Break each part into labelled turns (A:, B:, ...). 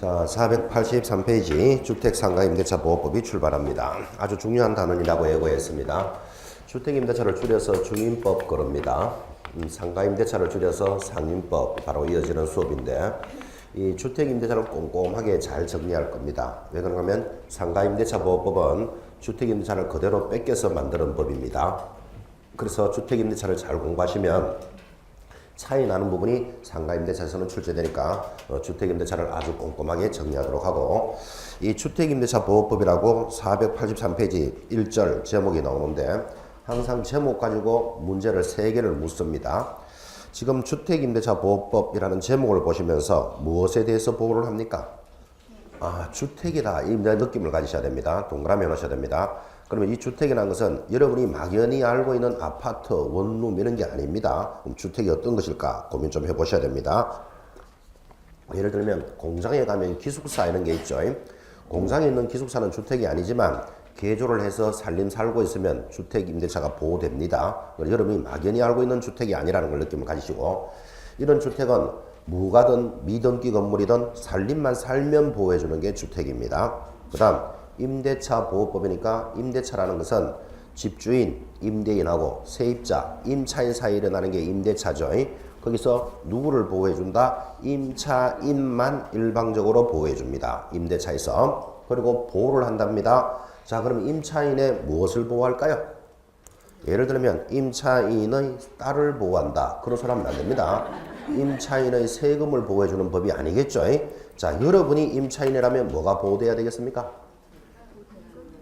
A: 자, 483페이지 주택상가임대차 보호법이 출발합니다. 아주 중요한 단원이라고 예고했습니다. 주택임대차를 줄여서 중임법 그럽니다. 상가임대차를 줄여서 상임법 바로 이어지는 수업인데 이 주택임대차를 꼼꼼하게 잘 정리할 겁니다. 왜 그런가 하면 상가임대차 보호법은 주택임대차를 그대로 뺏겨서 만드는 법입니다. 그래서 주택임대차를 잘 공부하시면 차이 나는 부분이 상가임대차에서는 출제되니까 주택임대차를 아주 꼼꼼하게 정리하도록 하고, 이 주택임대차 보호법이라고 483페이지 1절 제목이 나오는데 항상 제목 가지고 문제를 3개를 묻습니다. 지금 주택임대차 보호법이라는 제목을 보시면서 무엇에 대해서 보호를 합니까? 주택이다. 이 느낌을 가지셔야 됩니다. 동그라미 해놓으셔야 됩니다. 그러면 이 주택이라는 것은 여러분이 막연히 알고 있는 아파트, 원룸 이런 게 아닙니다. 그럼 주택이 어떤 것일까 고민 좀 해보셔야 됩니다. 예를 들면 공장에 가면 기숙사 이런 게 있죠. 공장에 있는 기숙사는 주택이 아니지만 개조를 해서 살고 있으면 주택임대차가 보호됩니다. 여러분이 막연히 알고 있는 주택이 아니라는 걸 느낌을 가지시고, 이런 주택은 무가든 미등기 건물이든 살림만 살면 보호해주는 게 주택입니다. 그 다음 임대차 보호법이니까 임대차라는 것은 집주인, 임대인하고 세입자, 임차인 사이에 일어나는 게 임대차죠. 거기서 누구를 보호해준다? 임차인만 일방적으로 보호해줍니다. 임대차에서. 그리고 보호를 한답니다. 자, 그럼 임차인의 무엇을 보호할까요? 예를 들면 임차인의 딸을 보호한다. 그런 사람은 안 됩니다. 임차인의 세금을 보호해주는 법이 아니겠죠. 자, 여러분이 임차인이라면 뭐가 보호돼야 되겠습니까?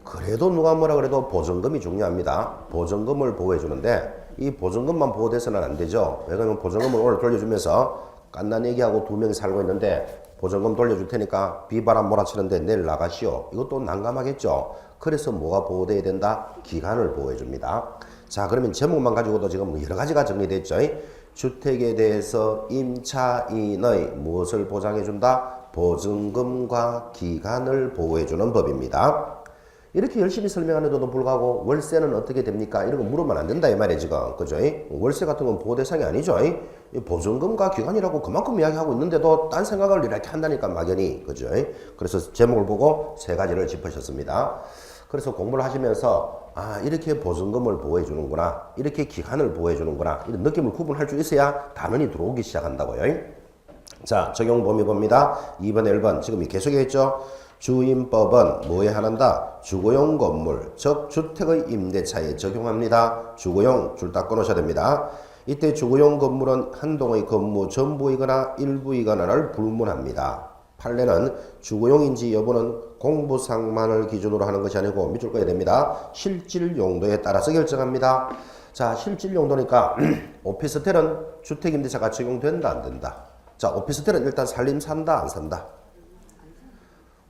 A: 그래도 누가 뭐라 그래도 보증금이 중요합니다. 보증금을 보호해주는데 이 보증금만 보호돼서는 안 되죠. 왜냐하면 보증금을 오늘 돌려주면서 깐난 얘기하고 2명이 살고 있는데 보증금 돌려줄 테니까 비바람 몰아치는데 내일 나가시오. 이것도 난감하겠죠. 그래서 뭐가 보호돼야 된다? 기간을 보호해줍니다. 자, 그러면 제목만 가지고도 지금 여러 가지가 정리됐죠. 주택에 대해서 임차인의 무엇을 보장해준다? 보증금과 기간을 보호해주는 법입니다. 이렇게 열심히 설명하는데도 불구하고 월세는 어떻게 됩니까? 이런 거 물으면 안 된다 이 말이에요 지금. 그죠? 월세 같은 건 보호 대상이 아니죠. 보증금과 기간이라고 그만큼 이야기하고 있는데도 딴 생각을 이렇게 한다니까 막연히. 그죠? 그래서 제목을 보고 3가지를 짚으셨습니다. 그래서 공부를 하시면서 이렇게 보증금을 보호해 주는구나, 이렇게 기간을 보호해 주는구나, 이런 느낌을 구분할 수 있어야 단원이 들어오기 시작한다고요. 자, 적용 범위 봅니다. 2번, 1번 지금 계속해 있죠. 주임법은 뭐에 한한다? 주거용 건물, 즉 주택의 임대차에 적용합니다. 주거용 줄 다 끊으셔야 됩니다. 이때 주거용 건물은 한 동의 건물 전부이거나 일부이거나를 불문합니다. 판례는 주거용인지 여부는 공부상만을 기준으로 하는 것이 아니고 밑줄 꺼야 됩니다. 실질 용도에 따라서 결정합니다. 자, 실질 용도니까 오피스텔은 주택임대차가 적용된다 안 된다? 자, 오피스텔은 일단 살림 산다 안 산다?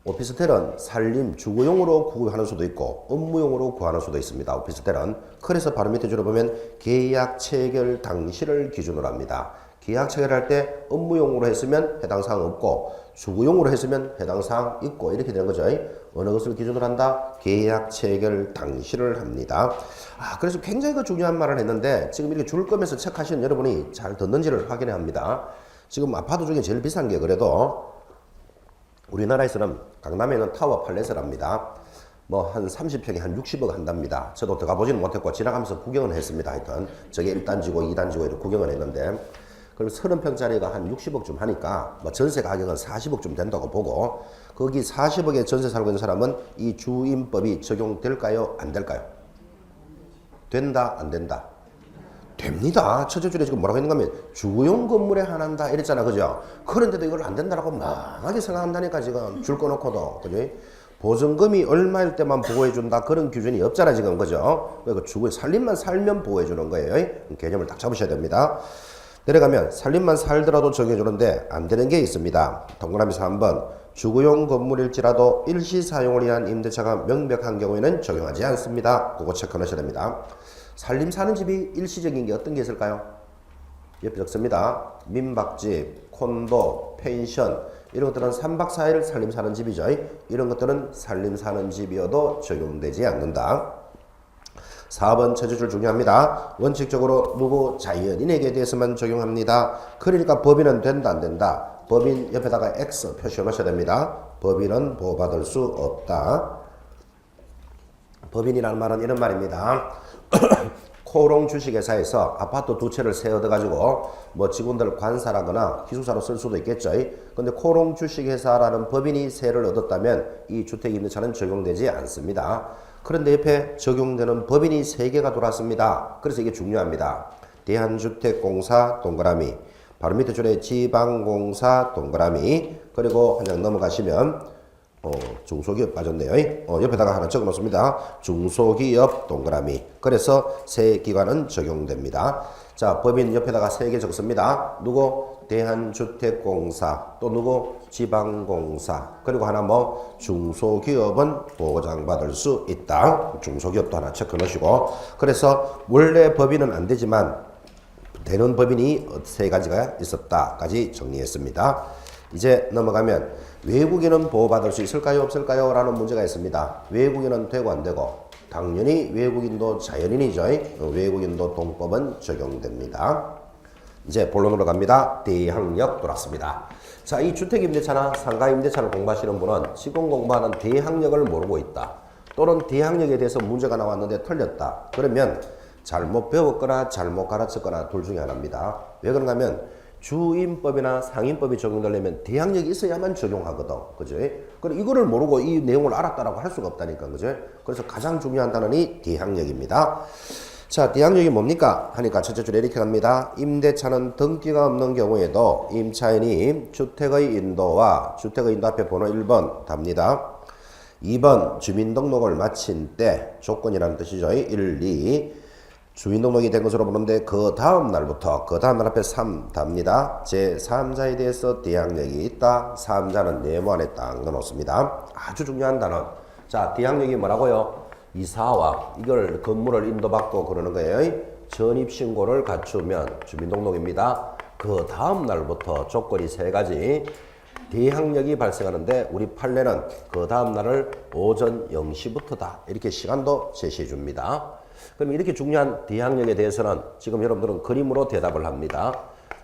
A: 오피스텔은 살림 주거용으로 구하는 수도 있고 업무용으로 구하는 수도 있습니다. 오피스텔은. 그래서 바로 밑에 줄을 보면 계약 체결 당시를 기준으로 합니다. 계약 체결할 때 업무용으로 했으면 해당 사항 없고 주거용으로 했으면 해당 사항 있고 이렇게 되는 거죠. 어느 것을 기준으로 한다? 계약 체결 당시를 합니다. 그래서 굉장히 중요한 말을 했는데 지금 이렇게 줄 거면서 체크하시는 여러분이 잘 듣는지를 확인해야 합니다. 지금 아파트 중에 제일 비싼 게 그래도 우리나라에서는 강남에는 타워 팔렛을 합니다. 뭐 한 30평에 한 60억 한답니다. 저도 들어가 보지는 못했고 지나가면서 구경은 했습니다. 하여튼 저게 1단지고 2단지고 이렇게 구경을 했는데, 그럼 30평짜리가 한 60억쯤 하니까 뭐 전세 가격은 40억쯤 된다고 보고, 거기 40억에 전세 살고 있는 사람은 이 주임법이 적용될까요? 안 될까요? 된다 안 된다? 됩니다. 첫째 줄에 지금 뭐라고 했는가 하면 주거용 건물에 한한다 이랬잖아. 그죠? 그런데도 이걸 안 된다라고 망하게 생각한다니까 지금 줄 꺼놓고도. 그죠? 보증금이 얼마일 때만 보호해준다 그런 기준이 없잖아 지금. 그죠? 그러니까 주거 살림만 살면 보호해주는 거예요. 개념을 딱 잡으셔야 됩니다. 내려가면 살림만 살더라도 적용해주는데 안 되는 게 있습니다. 동그라미에서 한번 주거용 건물일지라도 일시 사용을 위한 임대차가 명백한 경우에는 적용하지 않습니다. 그거 체크하셔야 됩니다. 살림 사는 집이 일시적인 게 어떤 게 있을까요? 옆에 적습니다. 민박집, 콘도, 펜션 이런 것들은 3박 4일 살림 사는 집이죠. 이런 것들은 살림 사는 집이어도 적용되지 않는다. 4번 최저줄 중요합니다. 원칙적으로 누구 자연인에게 대해서만 적용합니다. 그러니까 법인은 된다 안 된다? 법인 옆에다가 X 표시해 놓으셔야 됩니다. 법인은 보호받을 수 없다. 법인이라는 말은 이런 말입니다. 코롱 주식회사에서 아파트 두 채를 세 얻어가지고 뭐 직원들 관사라거나 기숙사로 쓸 수도 있겠죠. 근데 코롱 주식회사라는 법인이 세를 얻었다면 이 주택임대차는 적용되지 않습니다. 그런데 옆에 적용되는 법인이 세 개가 돌았습니다. 그래서 이게 중요합니다. 대한주택공사 동그라미, 바로 밑에 줄에 지방공사 동그라미, 그리고 한 장 넘어가시면 중소기업 빠졌네요. 옆에다가 하나 적어 놓습니다. 중소기업 동그라미. 그래서 세 기관은 적용됩니다. 자, 법인 옆에다가 세 개 적습니다. 누구? 대한주택공사, 또 누구? 지방공사. 그리고 하나 뭐 중소기업은 보장받을 수 있다. 중소기업도 하나 체크 넣으시고. 그래서 원래 법인은 안 되지만 되는 법인이 세 가지가 있었다까지 정리했습니다. 이제 넘어가면 외국인은 보호받을 수 있을까요? 없을까요? 라는 문제가 있습니다. 외국인은 되고 안 되고 당연히 외국인도 자연인이죠. 외국인도 동법은 적용됩니다. 이제 본론으로 갑니다. 대항력 돌았습니다. 자, 이 주택임대차나 상가임대차를 공부하시는 분은 지금 공부하는 대항력을 모르고 있다. 또는 대항력에 대해서 문제가 나왔는데 틀렸다. 그러면 잘못 배웠거나 잘못 가르쳤거나 둘 중에 하나입니다. 왜 그런가 하면 주임법이나 상임법이 적용되려면 대항력이 있어야만 적용하거든. 그죠? 그럼 이거를 모르고 이 내용을 알았다라고 할 수가 없다니까. 그죠? 그래서 가장 중요한 단원이 대항력입니다. 자, 대항력이 뭡니까? 하니까 첫째 줄에 이렇게 갑니다. 임대차는 등기가 없는 경우에도 임차인이 주택의 인도와 주택의 인도 앞에 번호 1번 답니다. 2번 주민등록을 마친 때 조건이라는 뜻이죠. 1, 2 주민등록이 된 것으로 보는데 그 다음 날부터 그 다음 날 앞에 3 답니다. 제3자에 대해서 대항력이 있다. 3자는 네모안에 딱 넣어놓습니다. 아주 중요한 단어. 자, 대항력이 뭐라고요? 이사와 이걸 건물을 인도받고 그러는 거예요. 전입신고를 갖추면 주민등록입니다. 그 다음 날부터 조건이 세 가지. 대항력이 발생하는데 우리 판례는 그 다음 날을 오전 0시부터다. 이렇게 시간도 제시해 줍니다. 그럼 이렇게 중요한 대항력에 대해서는 지금 여러분들은 그림으로 대답을 합니다.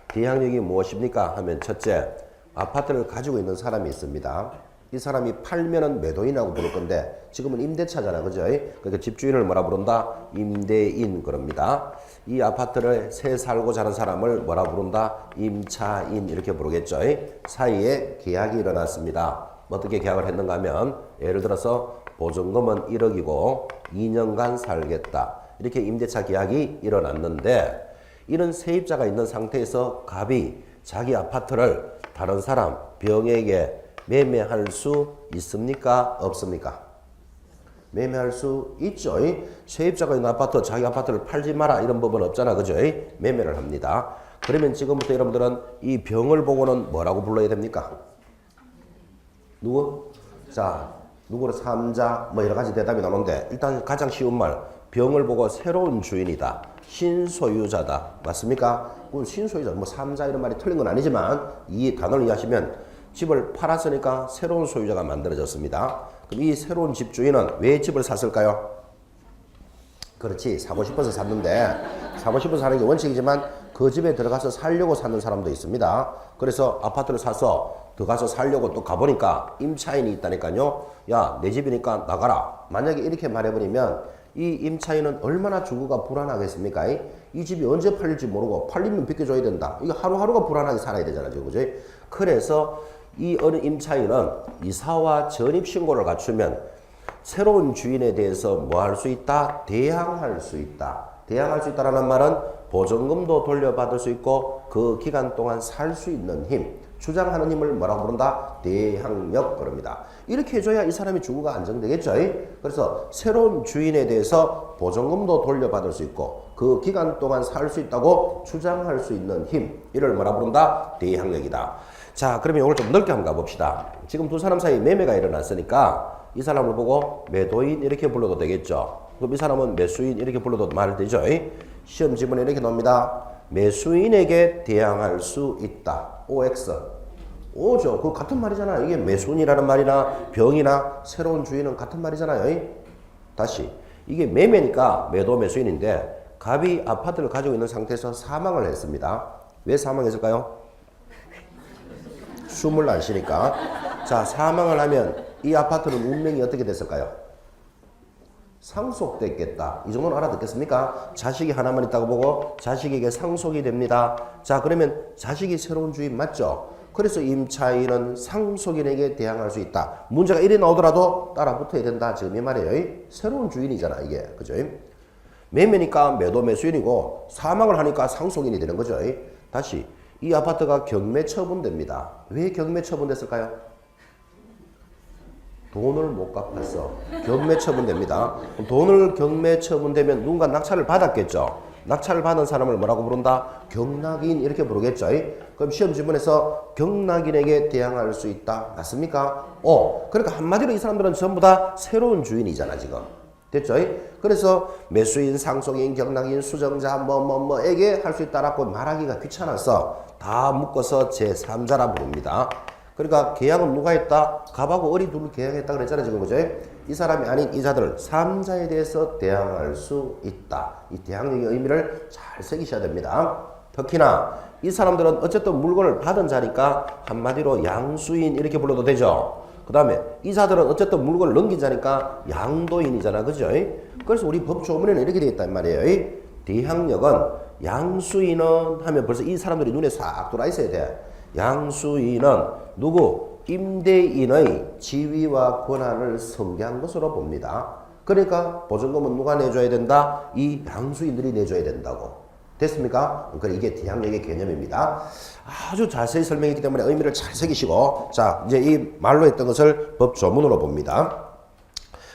A: 대항력이 무엇입니까? 하면 첫째, 아파트를 가지고 있는 사람이 있습니다. 이 사람이 팔면은 매도인이라고 부를 건데 지금은 임대차잖아. 그죠? 그러니까 집주인을 뭐라 부른다? 임대인 그럽니다. 이 아파트를 새 살고자 하는 사람을 뭐라 부른다? 임차인 이렇게 부르겠죠. 사이에 계약이 일어났습니다. 어떻게 계약을 했는가 하면 예를 들어서 보증금은 1억이고 2년간 살겠다. 이렇게 임대차 계약이 일어났는데 이런 세입자가 있는 상태에서 갑이 자기 아파트를 다른 사람, 병에게 매매할 수 있습니까? 없습니까? 매매할 수 있죠. 세입자가 있는 아파트, 자기 아파트를 팔지 마라 이런 법은 없잖아. 그죠? 매매를 합니다. 그러면 지금부터 여러분들은 이 병을 보고는 뭐라고 불러야 됩니까? 누구? 자, 누구를 3자 뭐 여러 가지 대답이 나오는데 일단 가장 쉬운 말 병을 보고 새로운 주인이다. 신소유자다. 맞습니까? 신소유자 뭐 3자 이런 말이 틀린 건 아니지만 이 단어를 이해하시면 집을 팔았으니까 새로운 소유자가 만들어졌습니다. 그럼 이 새로운 집주인은 왜 집을 샀을까요? 그렇지. 사고 싶어서 샀는데 사고 싶어서 사는 게 원칙이지만 그 집에 들어가서 살려고 사는 사람도 있습니다. 그래서 아파트를 사서 들어가서 살려고 또 가보니까 임차인이 있다니까요. 야, 내 집이니까 나가라. 만약에 이렇게 말해버리면 이 임차인은 얼마나 주거가 불안하겠습니까? 이 집이 언제 팔릴지 모르고 팔리면 비켜줘야 된다. 이거 하루하루가 불안하게 살아야 되잖아요. 그죠? 그래서 이 어느 임차인은 이사와 전입신고를 갖추면 새로운 주인에 대해서 뭐 할 수 있다? 대항할 수 있다. 대항할 수 있다라는 말은 보증금도 돌려받을 수 있고 그 기간 동안 살 수 있는 힘, 주장하는 힘을 뭐라고 부른다? 대항력 그럽니다. 이렇게 해줘야 이 사람이 주거가 안정되겠죠. 그래서 새로운 주인에 대해서 보증금도 돌려받을 수 있고 그 기간 동안 살 수 있다고 주장할 수 있는 힘, 이를 뭐라 부른다? 대항력이다. 자, 그러면 이걸 좀 넓게 한번 가봅시다. 지금 두 사람 사이 매매가 일어났으니까 이 사람을 보고 매도인 이렇게 불러도 되겠죠. 그럼 이 사람은 매수인 이렇게 불러도 말 되죠. 시험 지문에 이렇게 나옵니다. 매수인에게 대항할 수 있다. OX. 오죠. 그 같은 말이잖아요. 이게 매수인이라는 말이나 병이나 새로운 주인은 같은 말이잖아요. 다시. 이게 매매니까 매도 매수인인데 갑이 아파트를 가지고 있는 상태에서 사망을 했습니다. 왜 사망했을까요? 숨을 안 쉬니까. 자, 사망을 하면 이 아파트는 운명이 어떻게 됐을까요? 상속됐겠다. 이 정도는 알아듣겠습니까? 자식이 하나만 있다고 보고 자식에게 상속이 됩니다. 자, 그러면 자식이 새로운 주인 맞죠? 그래서 임차인은 상속인에게 대항할 수 있다. 문제가 이리 나오더라도 따라 붙어야 된다. 지금 이 말이에요. 새로운 주인이잖아, 이게. 그죠? 매매니까 매도 매수인이고 사망을 하니까 상속인이 되는 거죠. 다시 이 아파트가 경매 처분됩니다. 왜 경매 처분됐을까요? 돈을 못 갚았어. 경매 처분됩니다. 돈을 경매 처분되면 누군가 낙찰을 받았겠죠. 낙찰을 받은 사람을 뭐라고 부른다? 경락인 이렇게 부르겠죠. 그럼 시험 지문에서 경락인에게 대항할 수 있다. 맞습니까? 그러니까 한마디로 이 사람들은 전부 다 새로운 주인이잖아 지금. 됐죠? 그래서 매수인, 상속인, 경락인, 수정자 뭐에게 할 수 있다라고 말하기가 귀찮아서 다 묶어서 제3자라 부릅니다. 그러니까 계약은 누가 했다? 갑하고 을이 둘을 계약했다 그랬잖아요 지금. 그죠? 이 사람이 아닌 이자들 3자에 대해서 대항할 수 있다. 이 대항력의 의미를 잘 새기셔야 됩니다. 특히나 이 사람들은 어쨌든 물건을 받은 자니까 한마디로 양수인 이렇게 불러도 되죠. 그 다음에 이자들은 어쨌든 물건을 넘긴 자니까 양도인이잖아. 그죠? 그래서 우리 법조문에는 이렇게 되어 있단 말이에요. 대항력은 양수인은 하면 벌써 이 사람들이 눈에 싹 들어와 있어야 돼. 양수인은 누구? 임대인의 지위와 권한을 성계한 것으로 봅니다. 그러니까 보증금은 누가 내줘야 된다? 이 양수인들이 내줘야 된다고. 됐습니까? 그러니까 이게 대항력의 개념입니다. 아주 자세히 설명했기 때문에 의미를 잘 새기시고, 자, 이제 이 말로 했던 것을 법 조문으로 봅니다.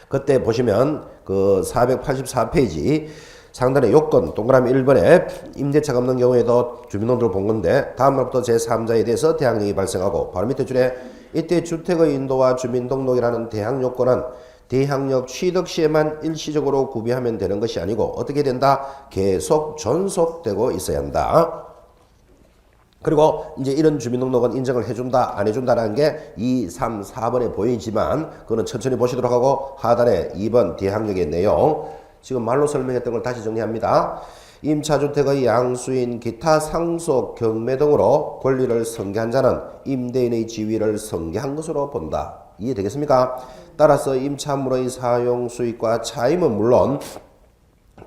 A: 그때 보시면 그 484페이지 상단의 요건 동그라미 1번에 임대차가 없는 경우에도 주민등록을 본 건데 다음 날부터 제3자에 대해서 대항력이 발생하고 바로 밑에 줄에 이때 주택의 인도와 주민등록이라는 대항 요건은 대항력 취득 시에만 일시적으로 구비하면 되는 것이 아니고 어떻게 된다? 계속 존속되고 있어야 한다. 그리고 이제 이런 주민등록은 인정을 해준다, 안 해준다라는 게 2, 3, 4번에 보이지만 그거는 천천히 보시도록 하고 하단에 2번 대항력의 내용 지금 말로 설명했던 걸 다시 정리합니다. 임차주택의 양수인 기타 상속 경매 등으로 권리를 성계한 자는 임대인의 지위를 성계한 것으로 본다. 이해되겠습니까? 따라서 임차물의 사용 수익과 차임은 물론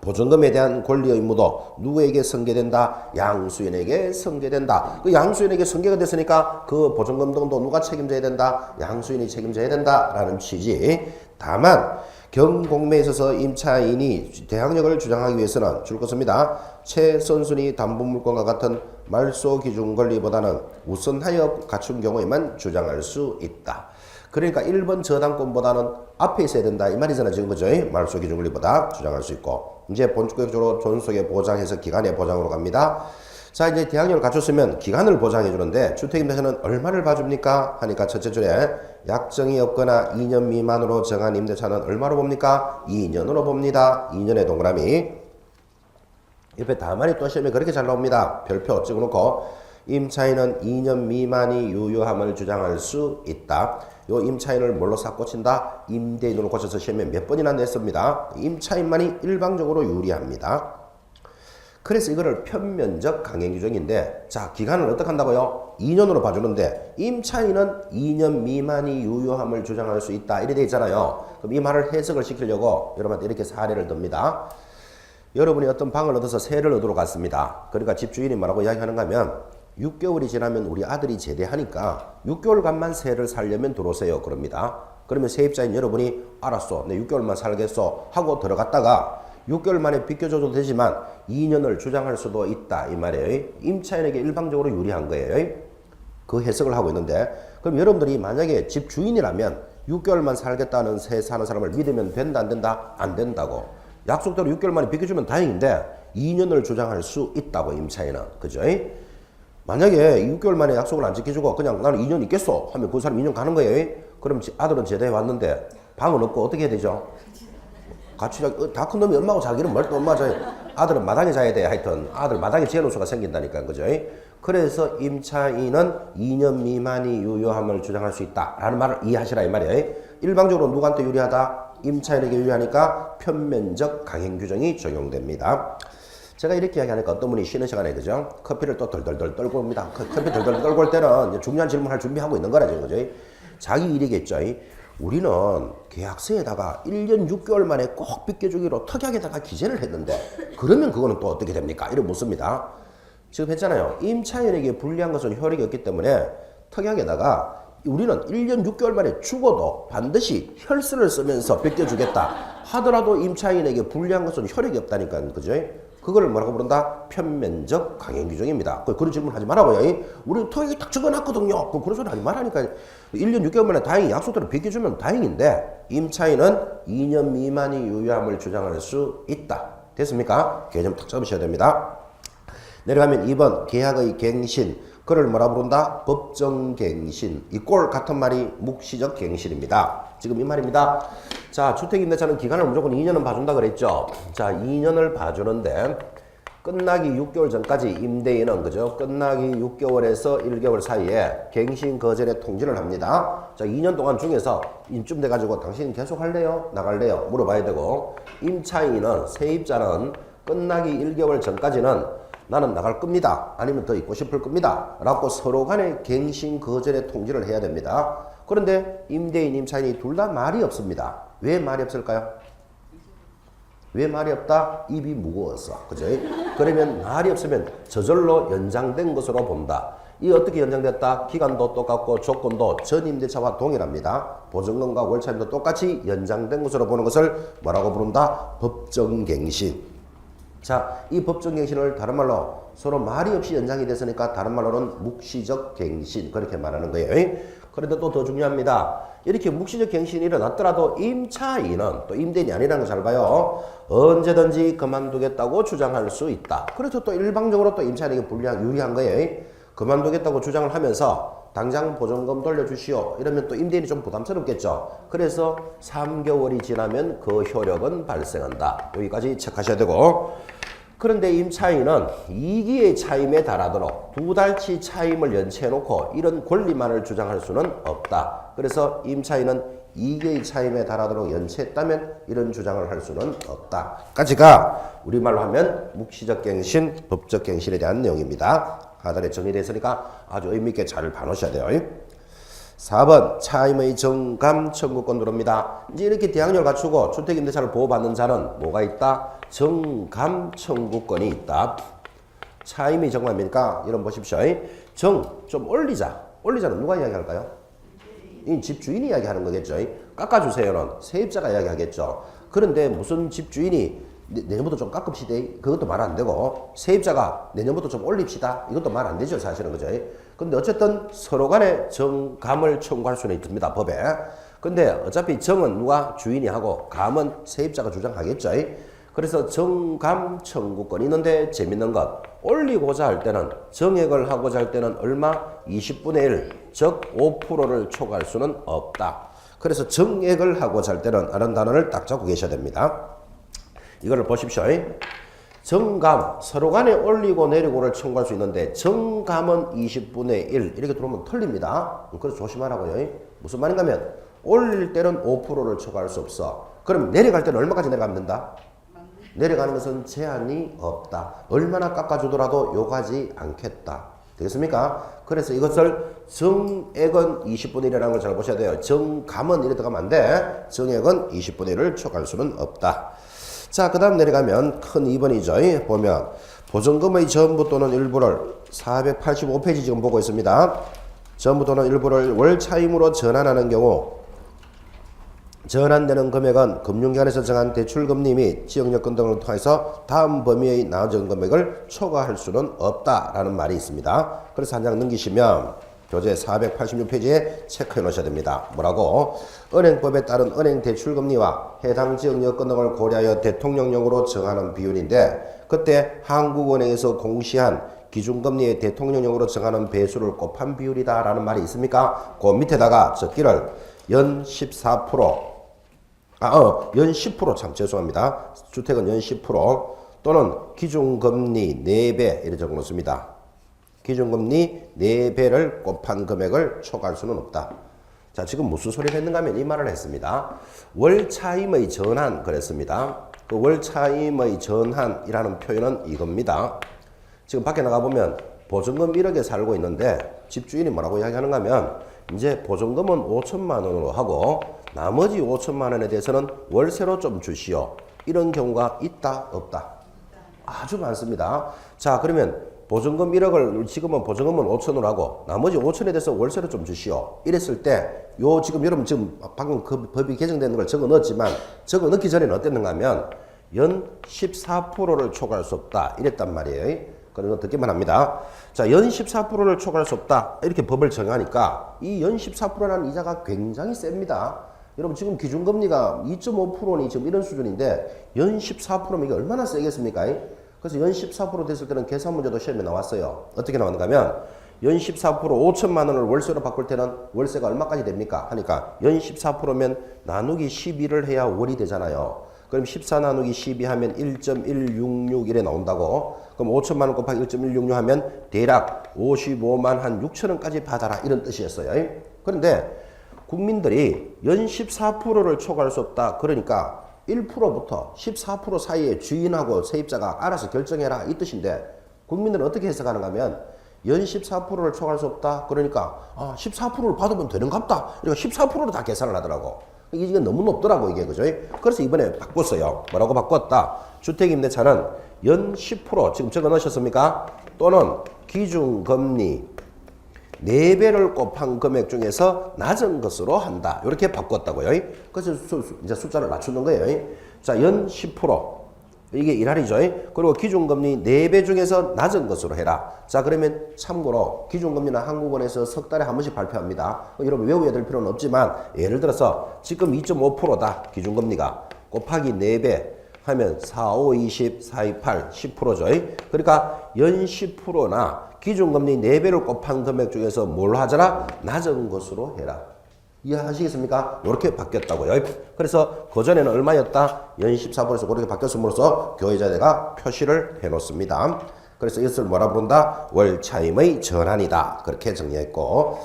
A: 보증금에 대한 권리 의무도 누구에게 성계된다? 양수인에게 성계된다. 그 양수인에게 성계가 됐으니까 그 보증금 등도 누가 책임져야 된다? 양수인이 책임져야 된다라는 취지. 다만 경공매에 있어서 임차인이 대항력을 주장하기 위해서는 줄 것입니다. 최선순위 담보물권과 같은 말소 기준 권리보다는 우선하여 갖춘 경우에만 주장할 수 있다. 그러니까 1번 저당권보다는 앞에 있어야 된다 이 말이잖아 지금. 그죠? 말소 기준 권리보다 주장할 수 있고 이제 본격적으로 존속의 보장해서 기간의 보장으로 갑니다. 자, 이제 대항력을 갖췄으면 기간을 보장해 주는데 주택임대차는 얼마를 봐줍니까? 하니까 첫째 줄에 약정이 없거나 2년 미만으로 정한 임대차는 얼마로 봅니까? 2년으로 봅니다. 2년의 동그라미. 옆에 다만이 또 시험에 그렇게 잘 나옵니다. 별표 찍어놓고 임차인은 2년 미만이 유효함을 주장할 수 있다. 요 임차인을 뭘로 싹 꽂힌다? 임대인으로 꽂혀서 시험에 몇 번이나 냈습니다. 임차인만이 일방적으로 유리합니다. 그래서 이거를 편면적 강행 규정인데, 자, 기간을 어떻게 한다고요? 2년으로 봐주는데 임차인은 2년 미만이 유효함을 주장할 수 있다 이래 돼 있잖아요. 그럼 이 말을 해석을 시키려고 여러분한테 이렇게 사례를 듭니다. 여러분이 어떤 방을 얻어서 세를 얻으러 갔습니다. 그러니까 집주인이 뭐라고 이야기하는가 하면 6개월이 지나면 우리 아들이 제대하니까 6개월간만 세를 살려면 들어오세요 그럽니다. 그러면 세입자인 여러분이 알았어, 내 6개월만 살겠어 하고 들어갔다가 6개월 만에 비껴줘도 되지만 2년을 주장할 수도 있다 이 말이에요. 임차인에게 일방적으로 유리한 거예요. 그 해석을 하고 있는데, 그럼 여러분들이 만약에 집 주인이라면 6개월만 살겠다는 세 사는 사람을 믿으면 된다 안 된다? 안 된다고. 약속대로 6개월 만에 비켜주면 다행인데 2년을 주장할 수 있다고 임차인은. 그죠? 만약에 6개월 만에 약속을 안 지켜주고 그냥 나는 2년 있겠어 하면 그 사람 2년 가는 거예요. 그럼 아들은 제대해 왔는데 방은 없고 어떻게 해야 되죠? 같이 다 큰 놈이 엄마하고 자기는 뭘 또 엄마 자요. 아들은 마당에 자야 돼. 하여튼 아들 마당에 지어놓을 수가 생긴다니까. 그죠? 그래서 임차인은 2년 미만이 유효함을 주장할 수 있다 라는 말을 이해하시라 이 말이에요. 일방적으로 누구한테 유리하다? 임차인에게 유리하니까 편면적 강행 규정이 적용됩니다. 제가 이렇게 이야기하니까 어떤 분이 쉬는 시간에 그죠? 커피를 또 덜덜덜 떨고 옵니다. 커피 덜덜 떨고 올 때는 이제 중요한 질문할 준비하고 있는 거라 지금 그죠? 자기 일이겠죠. 우리는 계약서에다가 1년 6개월 만에 꼭 비껴주기로 특약에다가 기재를 했는데 그러면 그거는 또 어떻게 됩니까? 이러 묻습니다. 지금 했잖아요. 임차인에게 불리한 것은 효력이 없기 때문에 특약에다가 우리는 1년 6개월 만에 죽어도 반드시 혈세를 쓰면서 비껴주겠다 하더라도 임차인에게 불리한 것은 효력이 없다니까 그죠? 그걸 뭐라고 부른다? 편면적 강행 규정입니다. 그런 질문 하지 말아봐요. 우리 토익이 딱 적어놨거든요. 그런 소리 하지 말라니까. 1년 6개월 만에 다행히 약속대로 비켜주면 다행인데 임차인은 2년 미만이 유효함을 주장할 수 있다. 됐습니까? 개념 딱 잡으셔야 됩니다. 내려가면 2번 계약의 갱신. 그를 뭐라 부른다? 법정갱신. 이 꼴 같은 말이 묵시적 갱신입니다. 지금 이 말입니다. 자, 주택임대차는 기간을 무조건 2년은 봐준다 그랬죠. 자, 2년을 봐주는데 끝나기 6개월 전까지 임대인은 그죠? 끝나기 6개월에서 1개월 사이에 갱신 거절의 통지를 합니다. 자, 2년 동안 중에서 이쯤 돼가지고 당신 계속 할래요? 나갈래요? 물어봐야 되고 임차인은 세입자는 끝나기 1개월 전까지는 나는 나갈 겁니다. 아니면 더 있고 싶을 겁니다. 라고 서로 간에 갱신 거절의 통지를 해야 됩니다. 그런데 임대인, 임차인이 둘 다 말이 없습니다. 왜 말이 없을까요? 왜 말이 없다? 입이 무거워서. 그죠? 그러면 말이 없으면 저절로 연장된 것으로 본다. 이 어떻게 연장됐다? 기간도 똑같고 조건도 전 임대차와 동일합니다. 보증금과 월차임도 똑같이 연장된 것으로 보는 것을 뭐라고 부른다? 법정갱신. 자, 이 법정갱신을 다른 말로 서로 말이 없이 연장이 됐으니까 다른 말로는 묵시적 갱신 그렇게 말하는 거예요. 그런데 또 더 중요합니다. 이렇게 묵시적 갱신이 일어났더라도 임차인은 또 임대인이 아니라는 거 잘 봐요. 언제든지 그만두겠다고 주장할 수 있다. 그래서 또 일방적으로 또 임차인에게 유리한 거예요. 그만두겠다고 주장을 하면서 당장 보증금 돌려주시오. 이러면 또 임대인이 좀 부담스럽겠죠. 그래서 3개월이 지나면 그 효력은 발생한다. 여기까지 체크하셔야 되고 그런데 임차인은 2기의 차임에 달하도록 2달치 차임을 연체해놓고 이런 권리만을 주장할 수는 없다. 그래서 임차인은 2기의 차임에 달하도록 연체했다면 이런 주장을 할 수는 없다. 까지가 우리말로 하면 묵시적 갱신, 법적 갱신에 대한 내용입니다. 하단에 정리됐으니까 아주 의미있게 잘 봐놓으셔야 돼요. 4번 차임의 정감 청구권 들어옵니다. 이제 이렇게 대항력을 갖추고 주택임대차를 보호받는 자는 뭐가 있다? 정감 청구권이 있다. 차임의 정감입니까? 이런 보십시오. 좀 올리자. 올리자는 누가 이야기할까요? 이 집주인이 이야기하는 거겠죠. 깎아주세요는 세입자가 이야기하겠죠. 그런데 무슨 집주인이 내년부터 좀 깎읍시다. 그것도 말 안 되고 세입자가 내년부터 좀 올립시다. 이것도 말 안 되죠. 사실은 그죠. 근데 어쨌든 서로 간에 정감을 청구할 수는 있습니다. 법에. 근데 어차피 정은 누가 주인이 하고 감은 세입자가 주장하겠죠. 그래서 정감 청구권이 있는데 재밌는 것 올리고자 할 때는 정액을 하고자 할 때는 얼마? 20분의 1 즉 5%를 초과할 수는 없다. 그래서 정액을 하고자 할 때는 다른 단어를 딱 잡고 계셔야 됩니다. 이거를 보십시오. 정감, 서로 간에 올리고 내리고를 청구할 수 있는데 정감은 20분의 1 이렇게 들어오면 틀립니다. 그래서 조심하라고요. 무슨 말인가 하면 올릴 때는 5%를 초과할 수 없어. 그럼 내려갈 때는 얼마까지 내려가면 된다? 내려가는 것은 제한이 없다. 얼마나 깎아주더라도 요구하지 않겠다. 되겠습니까? 그래서 이것을 정액은 20분의 1이라는 걸 잘 보셔야 돼요. 정감은 이래 들어가면 안 돼. 정액은 20분의 1을 초과할 수는 없다. 자, 그 다음 내려가면 큰 2번이죠. 보면 보증금의 전부 또는 일부를 485페이지 지금 보고 있습니다. 전부 또는 일부를 월 차임으로 전환하는 경우 전환되는 금액은 금융기관에서 정한 대출금리 및 지역여건 등을 통해서 다음 범위의 나눠진 금액을 초과할 수는 없다라는 말이 있습니다. 그래서 한 장 넘기시면 교재 486페이지에 체크해 놓으셔야 됩니다. 뭐라고? 은행법에 따른 은행 대출금리와 해당 지역 여건 등을 고려하여 대통령령으로 정하는 비율인데 그때 한국은행에서 공시한 기준금리의 대통령령으로 정하는 배수를 곱한 비율이다 라는 말이 있습니까? 그 밑에다가 적기를 연 14%, 연 10% 참 죄송합니다. 주택은 연 10% 또는 기준금리 4배 이렇게 적어 놓습니다. 기준금리 4배를 곱한 금액을 초과할 수는 없다. 자, 지금 무슨 소리를 했는가 하면 이 말을 했습니다. 월 차임의 전환 그랬습니다. 그 월 차임의 전환이라는 표현은 이겁니다. 지금 밖에 나가보면 보증금 1억에 살고 있는데 집주인이 뭐라고 이야기하는가 하면 이제 보증금은 5천만 원으로 하고 나머지 5천만 원에 대해서는 월세로 좀 주시오. 이런 경우가 있다 없다? 아주 많습니다. 자, 그러면 보증금 1억을 지금은 보증금은 5천으로 하고 나머지 5천에 대해서 월세로 좀 주시오. 이랬을 때 요 지금 여러분 지금 방금 그 법이 개정되는 걸 적어 넣었지만 적어 넣기 전에는 어땠는가 하면 연 14%를 초과할 수 없다. 이랬단 말이에요. 그런 거 듣기만 합니다. 자, 연 14%를 초과할 수 없다. 이렇게 법을 정하니까 이 연 14%라는 이자가 굉장히 셉니다. 여러분 지금 기준금리가 2.5%니 지금 이런 수준인데 연 14%면 이게 얼마나 세겠습니까? 그래서 연 14% 됐을 때는 계산 문제도 시험에 나왔어요. 어떻게 나왔는가 하면 연 14% 5천만 원을 월세로 바꿀 때는 월세가 얼마까지 됩니까? 하니까 연 14%면 나누기 12를 해야 월이 되잖아요. 그럼 14 나누기 12 하면 1.166 이래 나온다고. 그럼 5천만 원 곱하기 1.166 하면 대략 55만 한 6천 원까지 받아라 이런 뜻이었어요. 그런데 국민들이 연 14%를 초과할 수 없다. 그러니까 1%부터 14% 사이에 주인하고 세입자가 알아서 결정해라 이 뜻인데 국민들은 어떻게 해석하는가 하면 연 14%를 초과할 수 없다. 그러니까 14%를 받으면 되는갑다. 그러니까 14%로 다 계산을 하더라고. 이게 너무 높더라고 이게 그죠? 그래서 이번에 바꿨어요. 뭐라고 바꿨다? 주택임대차는 연 10% 지금 적어 넣으셨습니까? 또는 기준금리 4배를 곱한 금액 중에서 낮은 것으로 한다. 이렇게 바꿨다고요. 그래서 이제 숫자를 낮추는 거예요. 자, 연 10%. 이게 1할이죠. 그리고 기준금리 4배 중에서 낮은 것으로 해라. 자, 그러면 참고로 기준금리는 한국은행에서 석 달에 한 번씩 발표합니다. 여러분 외워야 될 필요는 없지만 예를 들어서 지금 2.5%다. 기준금리가 곱하기 4배 하면 4, 5, 20, 4, 2, 8, 10%죠. 그러니까 연 10%나 기준금리 4배를 곱한 금액 중에서 뭘 하자라? 낮은 것으로 해라. 이해하시겠습니까? 이렇게 바뀌었다고요. 그래서 그전에는 얼마였다? 연 14%에서 그렇게 바뀌었음으로써 교회자대가 표시를 해놓습니다. 그래서 이것을 뭐라 부른다? 월 차임의 전환이다. 그렇게 정리했고,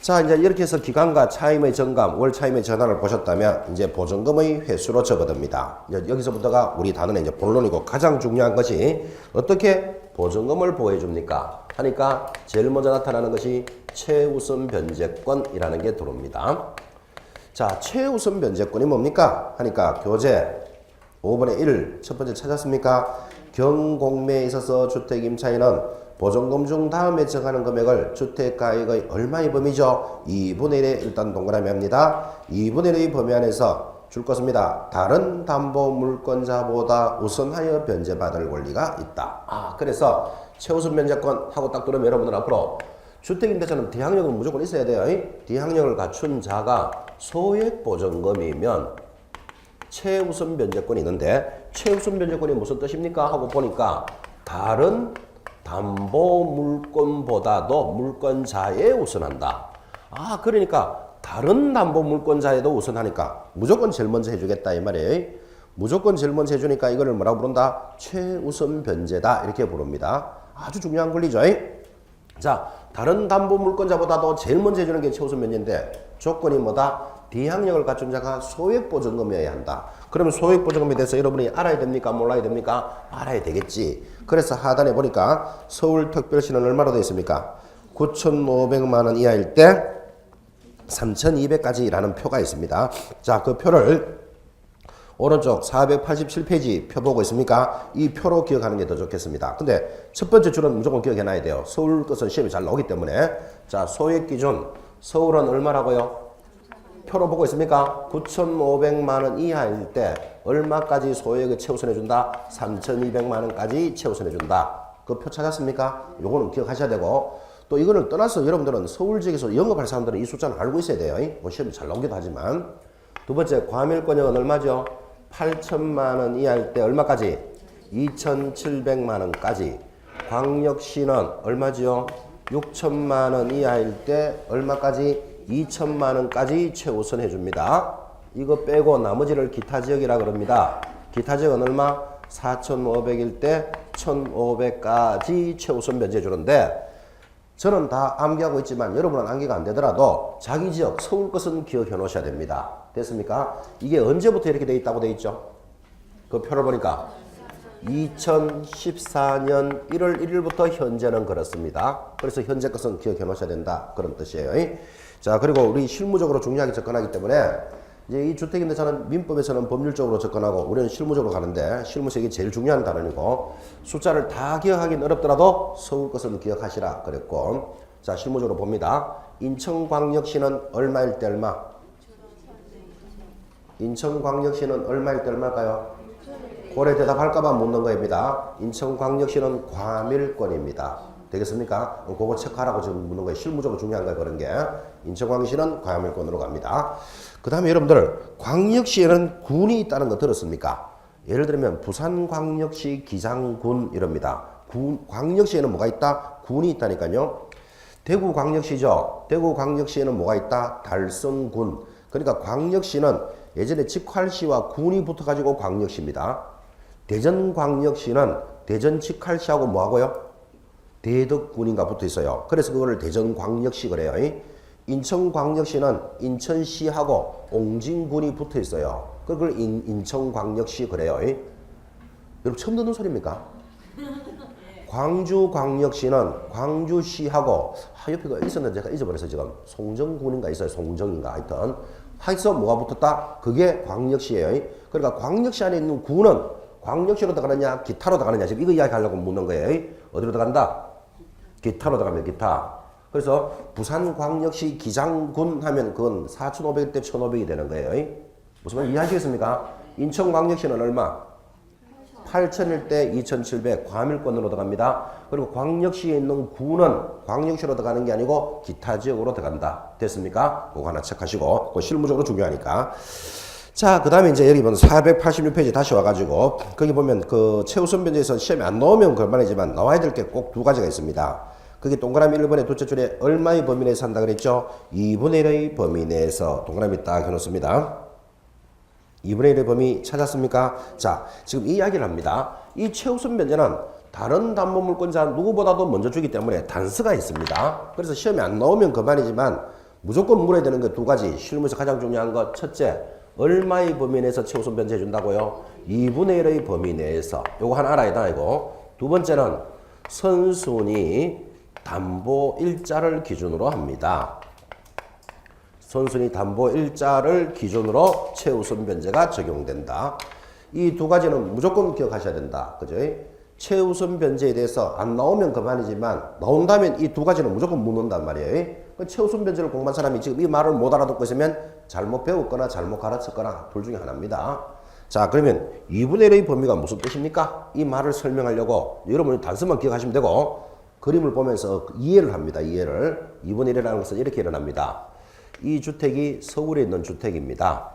A: 자, 이제 이렇게 해서 기간과 차임의 정감, 월 차임의 전환을 보셨다면 이제 보증금의 회수로 접어듭니다. 이제 여기서부터가 우리 단원의 이제 본론이고 가장 중요한 것이 어떻게 보증금을 보호해줍니까? 하니까 제일 먼저 나타나는 것이 최우선 변제권이라는 게 들어옵니다. 자, 최우선 변제권이 뭡니까? 하니까 교재 5번의 1 첫 번째 찾았습니까? 경공매에 있어서 주택임차인은 보증금 중 다음에 정하는 금액을 주택가액의 얼마의 범위죠? 2분의 1에 일단 동그라미 합니다. 2분의 1의 범위 안에서 줄 것입니다. 다른 담보 물권자보다 우선하여 변제받을 권리가 있다. 그래서 최우선 변제권 하고 딱 들으면 여러분들 앞으로 주택임대차는 D학력은 무조건 있어야 돼요. D학력을 갖춘 자가 소액보증금이면 최우선 변제권이 있는데 최우선 변제권이 무슨 뜻입니까? 하고 보니까 다른 담보 물권보다도 물권자에 우선한다. 그러니까 다른 담보 물권자에도 우선하니까 무조건 제일 먼저 해주겠다 이 말이에요. 무조건 제일 먼저 해주니까 이거를 뭐라고 부른다? 최우선 변제다 이렇게 부릅니다. 아주 중요한 권리죠. 자, 다른 담보 물권자보다도 제일 먼저 해주는 게 최우선 변제인데 조건이 뭐다? D학력을 갖춘 자가 소액보증금이어야 한다. 그러면 소액보증금에 대해서 여러분이 알아야 됩니까? 몰라야 됩니까? 알아야 되겠지. 그래서 하단에 보니까 서울특별시는 얼마로 되어 있습니까? 9,500만 원 이하일 때 3,200까지라는 표가 있습니다. 자, 그 표를 오른쪽 487페이지 표 보고 있습니까? 이 표로 기억하는 게 더 좋겠습니다. 근데 첫 번째 줄은 무조건 기억해놔야 돼요. 서울 것은 시험이 잘 나오기 때문에. 자, 소액기준 서울은 얼마라고요? 표로 보고 있습니까? 9,500만 원 이하일 때 얼마까지 소액을 최우선해준다? 3,200만 원까지 최우선해준다. 그 표 찾았습니까? 요거는 기억하셔야 되고 또 이거를 떠나서 여러분들은 서울 지역에서 영업할 사람들은 이 숫자는 알고 있어야 돼요. 뭐 시험이 잘 나오기도 하지만. 두 번째 과밀권역은 얼마죠? 8천만 원 이하일 때 얼마까지? 2,700만 원까지. 광역시는 얼마죠? 6천만 원 이하일 때 얼마까지? 2천만 원까지 최우선 해줍니다. 이거 빼고 나머지를 기타 지역이라 그럽니다. 기타 지역은 얼마? 4,500일 때 1,500까지 최우선 변제해 주는데 저는 다 암기하고 있지만 여러분은 암기가 안 되더라도 자기 지역 서울 것은 기억해 놓으셔야 됩니다. 됐습니까? 이게 언제부터 이렇게 돼 있다고 돼 있죠? 그 표를 보니까 2014년 1월 1일부터 현재는 그렇습니다. 그래서 현재 것은 기억해 놓으셔야 된다. 그런 뜻이에요. 자, 그리고 우리 실무적으로 중요하게 접근하기 때문에 이제 이 주택임대차는 민법에서는 법률적으로 접근하고 우리는 실무적으로 가는데 실무에서 이게 제일 중요한 단원이고 숫자를 다 기억하기는 어렵더라도 서울 것은 기억하시라 그랬고 자, 실무적으로 봅니다. 인천광역시는 얼마일 때 얼마? 인천광역시는 얼마일 때 얼마일까요? 고래 대답할까봐 묻는 거입니다. 인천광역시는 과밀권입니다. 되겠습니까? 그거 체크하라고 지금 묻는 거예요. 실무적으로 중요한 거예요. 그런 게. 인천광역시는 과밀권으로 갑니다. 그 다음에 여러분들 광역시에는 군이 있다는 거 들었습니까? 예를 들면 부산광역시 기장군 이럽니다. 광역시에는 뭐가 있다? 군이 있다니까요. 대구광역시죠. 대구광역시에는 뭐가 있다? 달성군. 그러니까 광역시는 예전에 직할시와 군이 붙어가지고 광역시입니다. 대전광역시는 대전 직할시하고 뭐하고요? 대덕군인가 붙어 있어요. 그래서 그거를 대전광역시 그래요. 인천광역시는 인천시하고 옹진군이 붙어 있어요. 그걸 인천광역시 그래요. 여러분 처음 듣는 소리입니까? 광주광역시는 광주시하고 옆에가 있었는데 제가 잊어버려서 지금 송정군인가 있어요. 송정인가 하여튼 하여서 뭐가 붙었다? 그게 광역시예요. 그러니까 광역시 안에 있는 구는 광역시로 들어가느냐 기타로 들어가느냐 지금 이거 이야기하려고 묻는 거예요. 어디로 들어간다? 기타로 들어가면 기타. 그래서 부산광역시 기장군 하면 그건 4,500일 때 1,500이 되는 거예요. 무슨 말 이해하시겠습니까? 인천광역시는 얼마? 8,000일 때 2,700 과밀권으로 들어갑니다. 그리고 광역시에 있는 구는 광역시로 들어가는 게 아니고 기타 지역으로 들어간다. 됐습니까? 그거 하나 체크하시고 그거 실무적으로 중요하니까. 자, 그 다음에 이제 여기 보면 486페이지 다시 와가지고 거기 보면 그 최우선 변제에서 시험에 안 나오면 그만이지만 나와야 될 게 꼭 두 가지가 있습니다. 그게 동그라미 1번의 두째 줄에 얼마의 범위 내에서 한다 그랬죠? 2분의 1의 범위 내에서 동그라미 딱 해놓습니다. 2분의 1의 범위 찾았습니까? 자, 지금 이 이야기를 합니다. 이 최우선 변제는 다른 담보물권자 누구보다도 먼저 주기 때문에 단서가 있습니다. 그래서 시험에 안 나오면 그만이지만 무조건 물어야 되는 게 두 가지. 실무에서 가장 중요한 것 첫째, 얼마의 범위 내에서 최우선 변제해 준다고요? 2분의 1의 범위 내에서. 요거 하나 알아야 돼, 이거. 두 번째는 선순위 담보 일자를 기준으로 합니다. 선순위 담보 일자를 기준으로 최우선 변제가 적용된다. 이 두 가지는 무조건 기억하셔야 된다. 그죠? 최우선 변제에 대해서 안 나오면 그만이지만 나온다면 이 두 가지는 무조건 묻는단 말이에요. 최우선 변제를 공부한 사람이 지금 이 말을 못 알아듣고 있으면 잘못 배웠거나 잘못 가르쳤거나 둘 중에 하나입니다. 자, 그러면 2분의 1의 범위가 무슨 뜻입니까? 이 말을 설명하려고 여러분이 단서만 기억하시면 되고 그림을 보면서 이해를 합니다. 이해를. 2분의 1이라는 것은 이렇게 일어납니다. 이 주택이 서울에 있는 주택입니다.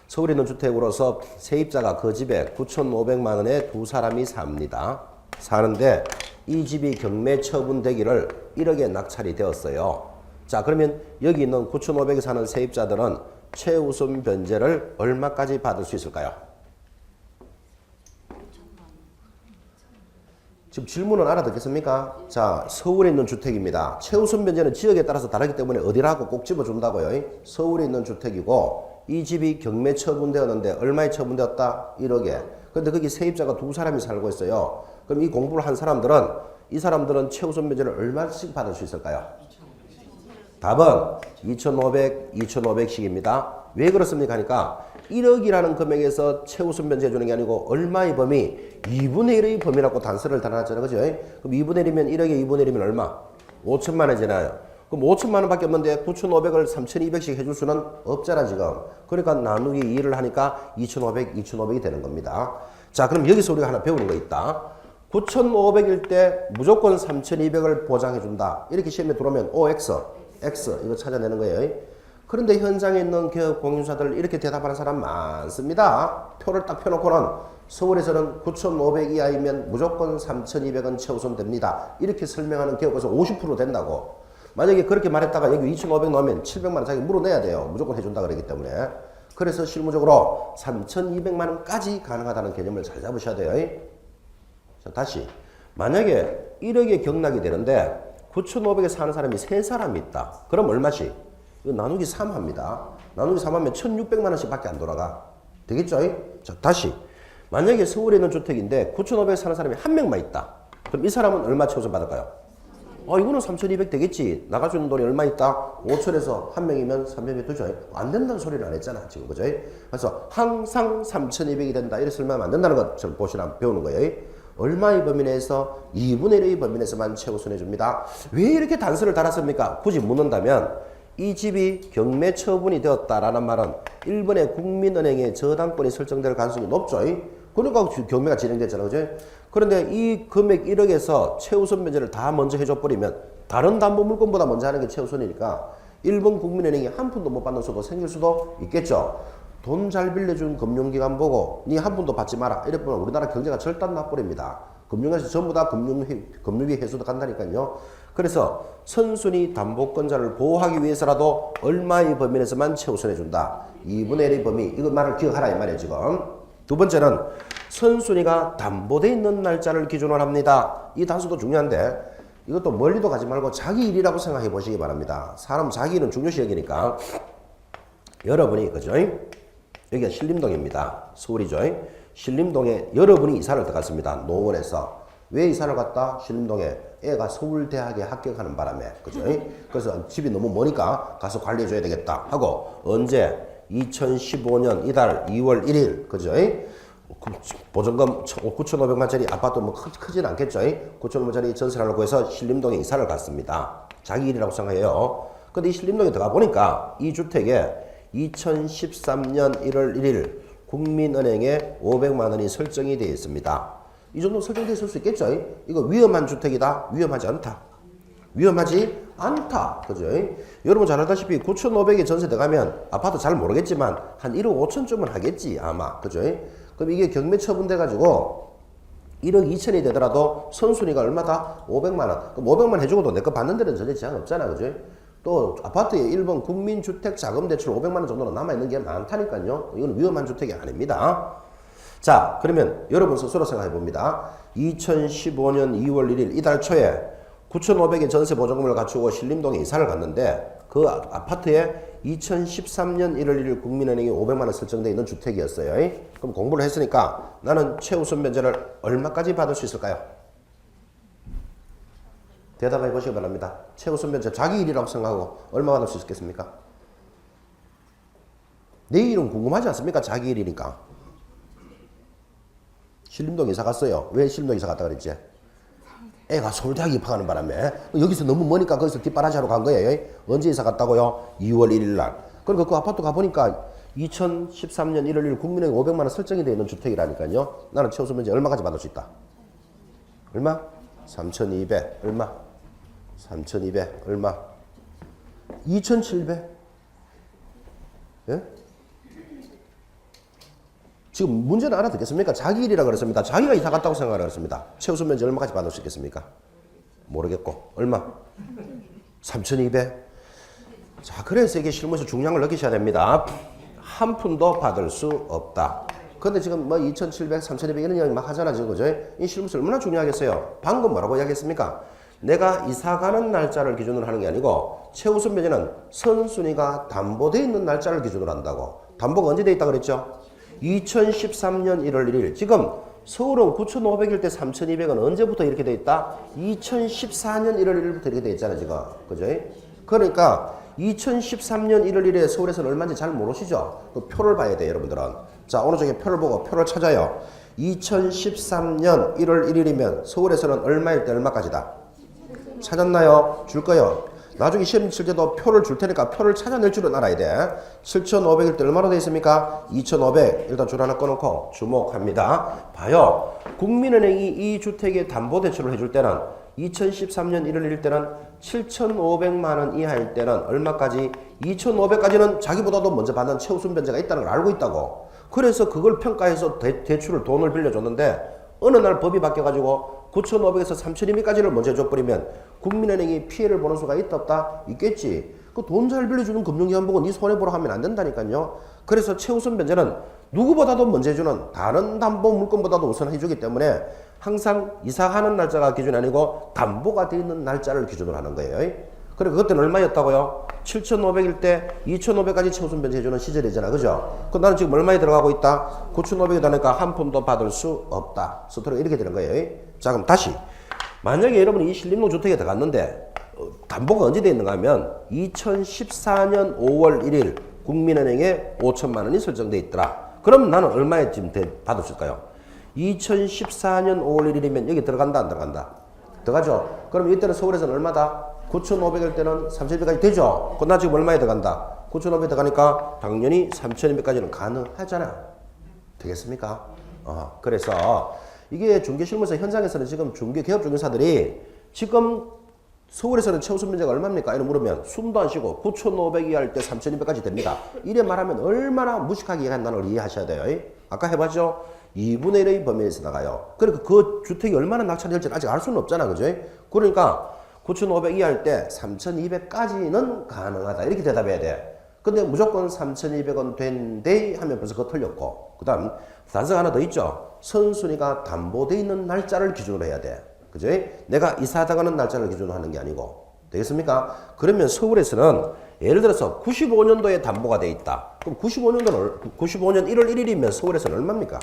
A: 서울에 있는 주택으로서 세입자가 그 집에 9,500만 원에 두 사람이 삽니다. 사는데 이 집이 경매 처분되기를 1억에 낙찰이 되었어요. 자, 그러면 여기 있는 9,500에 사는 세입자들은 최우선 변제를 얼마까지 받을 수 있을까요? 지금 질문은 알아듣겠습니까? 자, 서울에 있는 주택입니다. 최우선 변제는 지역에 따라서 다르기 때문에 어디라고 꼭 집어준다고요. 서울에 있는 주택이고 이 집이 경매 처분되었는데 얼마에 처분되었다? 1억에. 근데 거기 세입자가 두 사람이 살고 있어요. 그럼 이 공부를 한 사람들은 이 사람들은 최우선 변제를 얼마씩 받을 수 있을까요? 답은 2,500, 2,500씩입니다. 왜 그렇습니까? 하니까 1억이라는 금액에서 최우선 변제해 주는 게 아니고 얼마의 범위? 2분의 1의 범위라고 단서를 달아놨잖아요. 그죠? 그럼 2분의 1이면 1억에 2분의 1이면 얼마? 5천만 원이잖아요. 그럼 5천만 원밖에 없는데 9,500을 3,200씩 해줄 수는 없잖아 지금. 그러니까 나누기 2를 하니까 2,500, 2,500이 되는 겁니다. 자, 그럼 여기서 우리가 하나 배우는 거 있다. 9,500일 때 무조건 3,200을 보장해 준다. 이렇게 시험에 들어오면 OX, X 이거 찾아내는 거예요. 그런데 현장에 있는 기업 공인사들 이렇게 대답하는 사람 많습니다. 표를 딱 펴놓고는 서울에서는 9,500 이하이면 무조건 3,200은 최우선 됩니다. 이렇게 설명하는 기업에서 50% 된다고. 만약에 그렇게 말했다가 여기 2,500 넣으면 700만 원 자기 물어내야 돼요. 무조건 해준다 그러기 때문에. 그래서 실무적으로 3,200만 원까지 가능하다는 개념을 잘 잡으셔야 돼요. 자, 다시. 만약에 1억에 경락이 되는데 9,500에 사는 사람이 3사람이 있다. 그럼 얼마씩? 이거 나누기 3 합니다. 나누기 3 하면 1,600만 원씩 밖에 안 돌아가. 되겠죠? 자, 다시. 만약에 서울에 있는 주택인데 9,500 사는 사람이 한 명만 있다. 그럼 이 사람은 얼마 최우선 받을까요? 이거는 3,200 되겠지. 나갈 수 있는 돈이 얼마 있다? 5천에서 한 명이면 300이 되죠. 안 된다는 소리를 안 했잖아, 지금. 그죠? 그래서 항상 3,200이 된다. 이래서 얼마 안 된다는 것을 보시나 배우는 거예요. 얼마의 범위 내에서 2분의 1의 범위 내에서만 최우선해 줍니다. 왜 이렇게 단서를 달았습니까? 굳이 묻는다면 이 집이 경매 처분이 되었다라는 말은 일본의 국민은행에 저당권이 설정될 가능성이 높죠. 그러니까 경매가 진행됐잖아요. 그죠? 그런데 이 금액 1억에서 최우선 변제를 다 먼저 해줘버리면 다른 담보 물건보다 먼저 하는 게 최우선이니까 일본 국민은행이 한 푼도 못 받는 수도 생길 수도 있겠죠. 돈 잘 빌려준 금융기관 보고 니 한 푼도 받지 마라. 이래 보면 우리나라 경제가 절단 나버립니다. 금융에서 전부 다 금융위 회수도 간다니까요. 그래서 선순위 담보권자를 보호하기 위해서라도 얼마의 범위 내에서만 최우선해준다. 2분의 1의 범위. 이거 말을 기억하라 이 말이에요 지금. 두 번째는 선순위가 담보되어 있는 날짜를 기준으로 합니다. 이 단서도 중요한데 이것도 멀리도 가지 말고 자기 일이라고 생각해 보시기 바랍니다. 사람 자기 일은 중요시 여기니까 여러분이 그죠? 여기가 신림동입니다. 서울이죠. 신림동에 여러분이 이사를 들어갔습니다. 노원에서. 왜 이사를 갔다? 신림동에 애가 서울대학에 합격하는 바람에. 그죠? 그래서 집이 너무 머니까 가서 관리해줘야 되겠다 하고 언제? 2015년 이달 2월 1일. 그죠? 보증금 9,500만짜리 아파트 뭐 크진 않겠죠? 9,500만짜리 전세를 하려고 해서 신림동에 이사를 갔습니다. 자기 일이라고 생각해요. 근데 이 신림동에 들어가 보니까 이 주택에 2013년 1월 1일 국민은행에 500만 원이 설정이 되어 있습니다. 이 정도 설정되어 있을 수 있겠죠? 이거 위험한 주택이다? 위험하지 않다. 위험하지 않다. 그죠? 여러분 잘 알다시피 9,500에 전세 들어가면 아파트 잘 모르겠지만 한 1억 5천쯤은 하겠지 아마. 그죠? 그럼 이게 경매 처분돼가지고 1억 2천이 되더라도 선순위가 얼마다? 500만 원. 그럼 500만 해주고도 내 거 받는 데는 전혀 제한 없잖아. 그죠? 또 아파트에 일본 국민주택자금대출 500만 원 정도는 남아있는 게 많다니까요. 이건 위험한 주택이 아닙니다. 자, 그러면 여러분 스스로 생각해 봅니다. 2015년 2월 1일 이달 초에 9,500의 전세 보증금을 갖추고 신림동에 이사를 갔는데 그 아파트에 2013년 1월 1일 국민은행이 500만 원 설정되어 있는 주택이었어요. 그럼 공부를 했으니까 나는 최우선 변제를 얼마까지 받을 수 있을까요? 대답해 보시기 바랍니다. 최우선 변제 자기 일이라고 생각하고 얼마 받을 수 있겠습니까? 내 일은 궁금하지 않습니까? 자기 일이니까. 신림동 이사 갔어요. 왜 신림동 이사 갔다 그랬지? 애가 서울대학 입학하는 바람에 여기서 너무 머니까 거기서 뒷바라지 하러 간 거예요. 언제 이사 갔다고요? 2월 1일 날. 그러니까 그 아파트 가보니까 2013년 1월 1일 국민은행 500만 원 설정이 되어 있는 주택이라니까요. 나는 최우선 변제 얼마까지 받을 수 있다? 얼마? 3,200 얼마? 3,200 얼마? 2,700 예? 지금 문제는 알아듣겠습니까? 자기 일이라 그랬습니다. 자기가 이사 갔다고 생각을 했습니다. 최우선 변제 얼마까지 받을 수 있겠습니까? 모르겠고 얼마? 3,200 자, 그래서 이게 실무에서 중요한 걸 느끼셔야 됩니다. 한 푼도 받을 수 없다. 근데 지금 뭐 2,700, 3,200 이런 이야기 막 하잖아 지금. 그죠? 이 실무에서 얼마나 중요하겠어요? 방금 뭐라고 이야기했습니까? 내가 이사 가는 날짜를 기준으로 하는 게 아니고 최우선 변제는 선순위가 담보되어 있는 날짜를 기준으로 한다고. 담보가 언제 돼 있다 그랬죠? 2013년 1월 1일. 지금 서울은 9,500일 때 3,200은 언제부터 이렇게 돼 있다? 2014년 1월 1일부터 이렇게 돼 있잖아 지금. 그죠? 그러니까 2013년 1월 1일에 서울에서는 얼마인지 잘 모르시죠? 그 표를 봐야 돼요 여러분들은. 자, 오른쪽에 표를 보고 표를 찾아요. 2013년 1월 1일이면 서울에서는 얼마일 때 얼마까지다? 찾았나요? 줄 거요. 나중에 시험 칠 때도 표를 줄 테니까 표를 찾아낼 줄은 알아야 돼. 7,500일 때 얼마로 되어 있습니까? 2,500. 일단 줄 하나 꺼놓고 주목합니다. 봐요. 국민은행이 이 주택에 담보대출을 해줄 때는 2013년 1월 1일 때는 7,500만 원 이하일 때는 얼마까지? 2,500까지는 자기보다도 먼저 받는 최우선 변제가 있다는 걸 알고 있다고. 그래서 그걸 평가해서 대출을 돈을 빌려줬는데 어느 날 법이 바뀌어가지고 9,500에서 3,200까지를 먼저 해줘버리면 국민은행이 피해를 보는 수가 있다 없다? 있겠지. 그 돈 잘 빌려주는 금융기관 보고 네 손해보러 하면 안 된다니까요. 그래서 최우선 변제는 누구보다도 먼저 해주는 다른 담보 물건보다도 우선 해주기 때문에 항상 이사하는 날짜가 기준이 아니고 담보가 되어 있는 날짜를 기준으로 하는 거예요. 그래 그때는 얼마였다고요? 7,500일 때 2,500까지 최우선 변제해주는 시절이잖아. 그죠? 그럼 나는 지금 얼마에 들어가고 있다? 9,500이 되니까 한 푼도 받을 수 없다. 스토리가 이렇게 되는 거예요. 자, 그럼 다시. 만약에 여러분이 이 신림동 주택에 들어갔는데 담보가 언제 돼 있는가 하면 2014년 5월 1일 국민은행에 5천만 원이 설정돼 있더라. 그럼 나는 얼마에 지금 받을 수 있을까요? 2014년 5월 1일이면 여기 들어간다 안 들어간다? 들어가죠. 그럼 이때는 서울에서는 얼마다? 9,500일 때는 3,200까지 되죠. 그럼 나 지금 얼마에 들어간다? 9,500 들어가니까 당연히 3,200까지는 가능하잖아. 되겠습니까? 그래서 이게 중개실무에서 현장에서는 지금 개업중개사들이 지금 서울에서는 최우선 면제가 얼마입니까? 이런 물으면 숨도 안 쉬고 9,500이 할 때 3,200까지 됩니다. 이래 말하면 얼마나 무식하게 얘기한다는 걸 이해하셔야 돼요. 아까 해봤죠? 2분의 1의 범위에서 나가요. 그러니까 그 주택이 얼마나 낙찰될지는 아직 알 수는 없잖아. 그죠? 그러니까 9,500이 할 때 3,200까지는 가능하다. 이렇게 대답해야 돼. 근데 무조건 3,200원 된대 하면 벌써 그거 틀렸고. 그 다음 단서가 하나 더 있죠. 선순위가 담보돼 있는 날짜를 기준으로 해야 돼. 그죠? 내가 이사당하는 날짜를 기준으로 하는 게 아니고. 되겠습니까? 그러면 서울에서는 예를 들어서 95년도에 담보가 돼 있다. 그럼 95년 1월 1일이면 서울에서는 얼마입니까?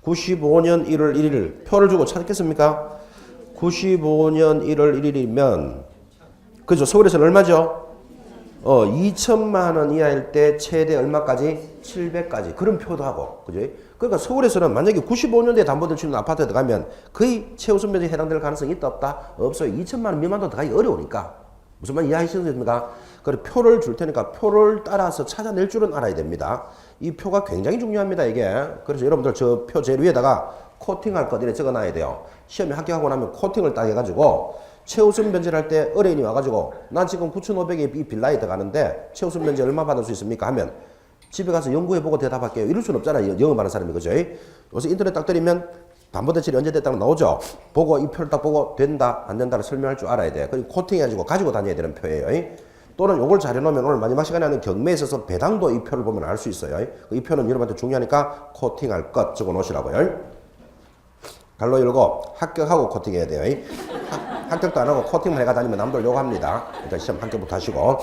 A: 95년 1월 1일 표를 주고 찾겠습니까? 95년 1월 1일이면 그죠? 서울에서는 얼마죠? 2천만 원 이하일 때 최대 얼마까지? 700까지. 그런 표도 하고. 그죠? 그러니까 서울에서는 만약에 95년도에 담보될 수 있는 아파트에 들어가면 거의 최우선 면제에 해당될 가능성이 있다 없다? 없어요. 2천만 원 미만도 들어가기 어려우니까. 무슨 말 이해하시겠습니까? 그리고 표를 줄 테니까 표를 따라서 찾아낼 줄은 알아야 됩니다. 이 표가 굉장히 중요합니다, 이게. 그래서 여러분들 저 표 제일 위에다가 코팅할 것 이렇게 적어놔야 돼요. 시험에 합격하고 나면 코팅을 딱 해가지고 최우선 변제를 할 때 의뢰인이 와가지고 난 지금 9,500에 이 빌라에 들어가는데 최우선 변제 얼마 받을 수 있습니까? 하면 집에 가서 연구해보고 대답할게요. 이럴 수는 없잖아요. 영업하는 사람이. 그죠? 요새 인터넷 딱 때리면 담보대출이 언제 됐다고 나오죠? 보고 이 표를 딱 보고 된다 안 된다를 설명할 줄 알아야 돼. 그리고 코팅해가지고 가지고 다녀야 되는 표예요. 또는 요걸 잘 해놓으면 오늘 마지막 시간에 하는 경매에 있어서 배당도 이 표를 보면 알 수 있어요. 이 표는 여러분한테 중요하니까 코팅할 것 적어 놓으시라고요. 갈로 열고 합격하고 코팅해야 돼요. 합격도 안 하고 코팅만 해가 다니면 남들 욕합니다. 일단 시험 합격부터 하시고.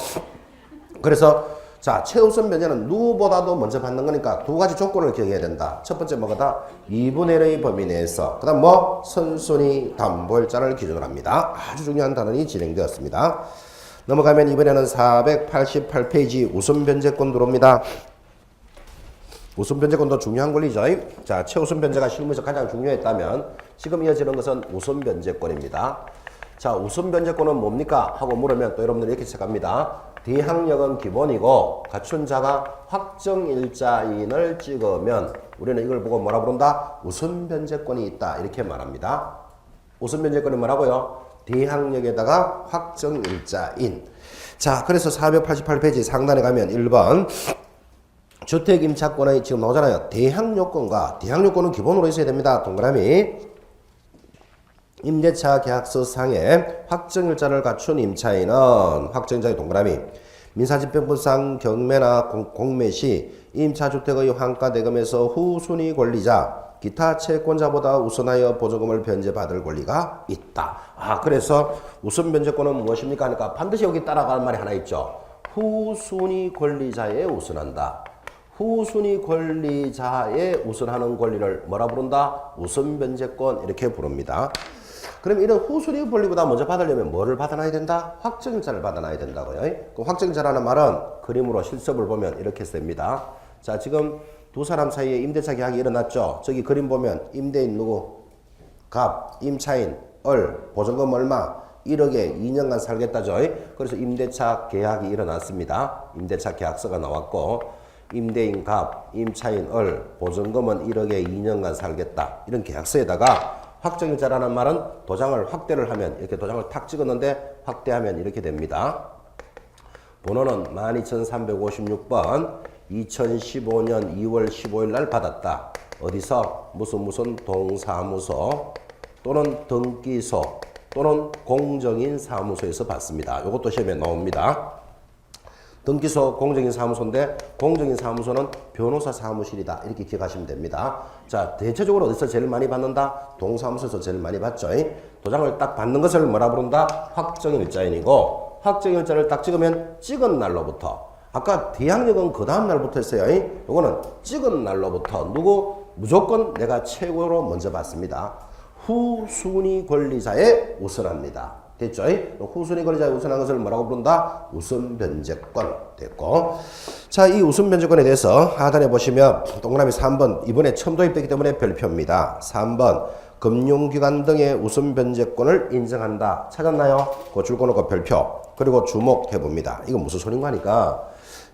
A: 그래서 자, 최우선 변제는 누구보다도 먼저 받는 거니까 두 가지 조건을 기억해야 된다. 첫 번째 뭐가다? 2분의 1의 범위 내에서. 그 다음 뭐? 선순위 담보일자를 기준으로 합니다. 아주 중요한 단원이 진행되었습니다. 넘어가면 이번에는 488페이지 우선 변제권 들어옵니다. 우선 변제권도 중요한 권리죠. 자, 최우선 변제가 실무에서 가장 중요했다면 지금 이어지는 것은 우선 변제권입니다. 자, 우선 변제권은 뭡니까? 하고 물으면 또 여러분들이 이렇게 시작합니다. 대항력은 기본이고 갖춘 자가 확정일자인을 찍으면 우리는 이걸 보고 뭐라 부른다? 우선 변제권이 있다. 이렇게 말합니다. 우선 변제권이 뭐라고요? 대항력에다가 확정일자인. 자, 그래서 488페이지 상단에 가면 1번 주택임차권의 지금 나오잖아요. 대항요건과 대항요건은 기본으로 있어야 됩니다. 동그라미. 임대차 계약서상에 확정일자를 갖춘 임차인은 확정일자의 동그라미. 민사집행법상 경매나 공매 시 임차주택의 환가대금에서 후순위 권리자 기타 채권자보다 우선하여 보조금을 변제받을 권리가 있다. 그래서 우선 변제권은 무엇입니까? 하니까 반드시 여기 따라갈 말이 하나 있죠. 후순위 권리자에 우선한다. 후순위 권리자에 우선하는 권리를 뭐라 부른다? 우선 변제권 이렇게 부릅니다. 그럼 이런 후순위 권리보다 먼저 받으려면 뭐를 받아놔야 된다? 확정일자를 받아놔야 된다고요. 그 확정일자라는 말은 그림으로 실습을 보면 이렇게 씁니다. 자, 지금 두 사람 사이에 임대차 계약이 일어났죠. 저기 그림 보면 임대인 누구? 갑, 임차인, 보증금 얼마? 1억에 2년간 살겠다죠. 그래서 임대차 계약이 일어났습니다. 임대차 계약서가 나왔고 임대인 갑, 임차인 보증금은 1억에 2년간 살겠다. 이런 계약서에다가 확정일자라는 말은 도장을 확대를 하면 이렇게 도장을 탁 찍었는데 확대하면 이렇게 됩니다. 번호는 12356번 2015년 2월 15일 날 받았다. 어디서? 무슨 동사무소 또는 등기소 또는 공정인 사무소에서 받습니다. 이것도 시험에 나옵니다. 등기소 공정인 사무소인데 공정인 사무소는 변호사 사무실이다. 이렇게 기억하시면 됩니다. 자, 대체적으로 어디서 제일 많이 받는다? 동사무소에서 제일 많이 받죠. 도장을 딱 받는 것을 뭐라 부른다? 확정일자인이고 확정일자를 딱 찍으면 찍은 날로부터, 아까 대항력은 그 다음 날부터 했어요. 이거는 찍은 날로부터 누구 무조건 내가 최고로 먼저 받습니다. 후순위 권리자에 우선합니다. 됐죠? 후순위 권리자에 우선한 것을 뭐라고 부른다? 우선 변제권. 됐고. 자, 이 우선 변제권에 대해서 하단에 보시면 동그라미 3번, 이번에 처음 도입되기 때문에 별표입니다. 3번, 금융기관 등의 우선 변제권을 인정한다. 찾았나요? 그 줄 꺼놓고 별표. 그리고 주목해 봅니다. 이거 무슨 소린가 하니까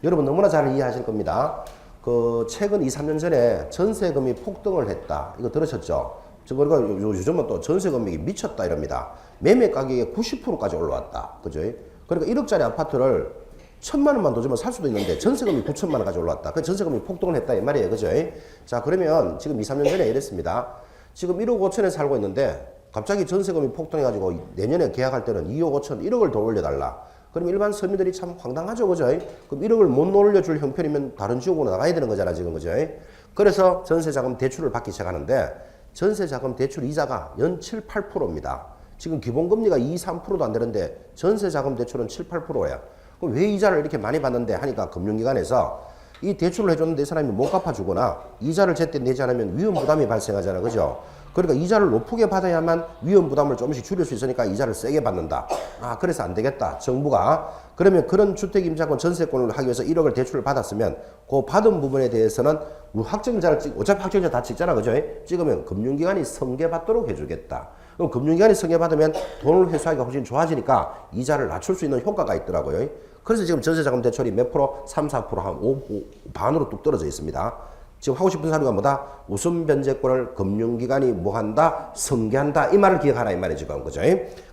A: 여러분 너무나 잘 이해하실 겁니다. 그 최근 2, 3년 전에 전세금이 폭등을 했다. 이거 들으셨죠? 그러니까 요즘은 또 전세 금액이 미쳤다 이럽니다. 매매 가격이 90%까지 올라왔다. 그죠? 그러니까 1억짜리 아파트를 1,000만 원만 더 주면 살 수도 있는데 전세금이 9천만 원까지 올라왔다. 그 전세금이 폭등을 했다 이 말이에요. 그죠? 자, 그러면 지금 2, 3년 전에 이랬습니다. 지금 1억 5천에 살고 있는데 갑자기 전세금이 폭등해가지고 내년에 계약할 때는 2억 5천, 1억을 더 올려달라. 그럼 일반 서민들이 참 황당하죠. 그죠? 그럼 1억을 못 올려줄 형편이면 다른 지역으로 나가야 되는 거잖아. 지금. 그죠? 그래서 전세자금 대출을 받기 시작하는데 전세자금 대출 이자가 연 7, 8%입니다. 지금 기본금리가 2, 3%도 안 되는데 전세자금 대출은 7, 8%예요. 그럼 왜 이자를 이렇게 많이 받는데 하니까 금융기관에서 이 대출을 해줬는데 이 사람이 못 갚아주거나 이자를 제때 내지 않으면 위험 부담이 발생하잖아. 그죠? 그러니까 이자를 높게 받아야만 위험 부담을 조금씩 줄일 수 있으니까 이자를 세게 받는다. 아, 그래서 안 되겠다. 정부가. 그러면 그런 주택임차권 전세권을 하기 위해서 1억을 대출을 받았으면 그 받은 부분에 대해서는 확정자를 어차피 확정자 다 찍잖아. 그죠? 찍으면 금융기관이 성계받도록 해주겠다. 그럼 금융기관이 성계받으면 돈을 회수하기가 훨씬 좋아지니까 이자를 낮출 수 있는 효과가 있더라고요. 그래서 지금 전세자금 대출이 몇 프로? 3, 4% 한 5, 반으로 뚝 떨어져 있습니다. 지금 하고 싶은 사유가 뭐다? 우선 변제권을 금융기관이 뭐 한다? 성계한다. 이 말을 기억하라 이 말이에요 지금. 그죠?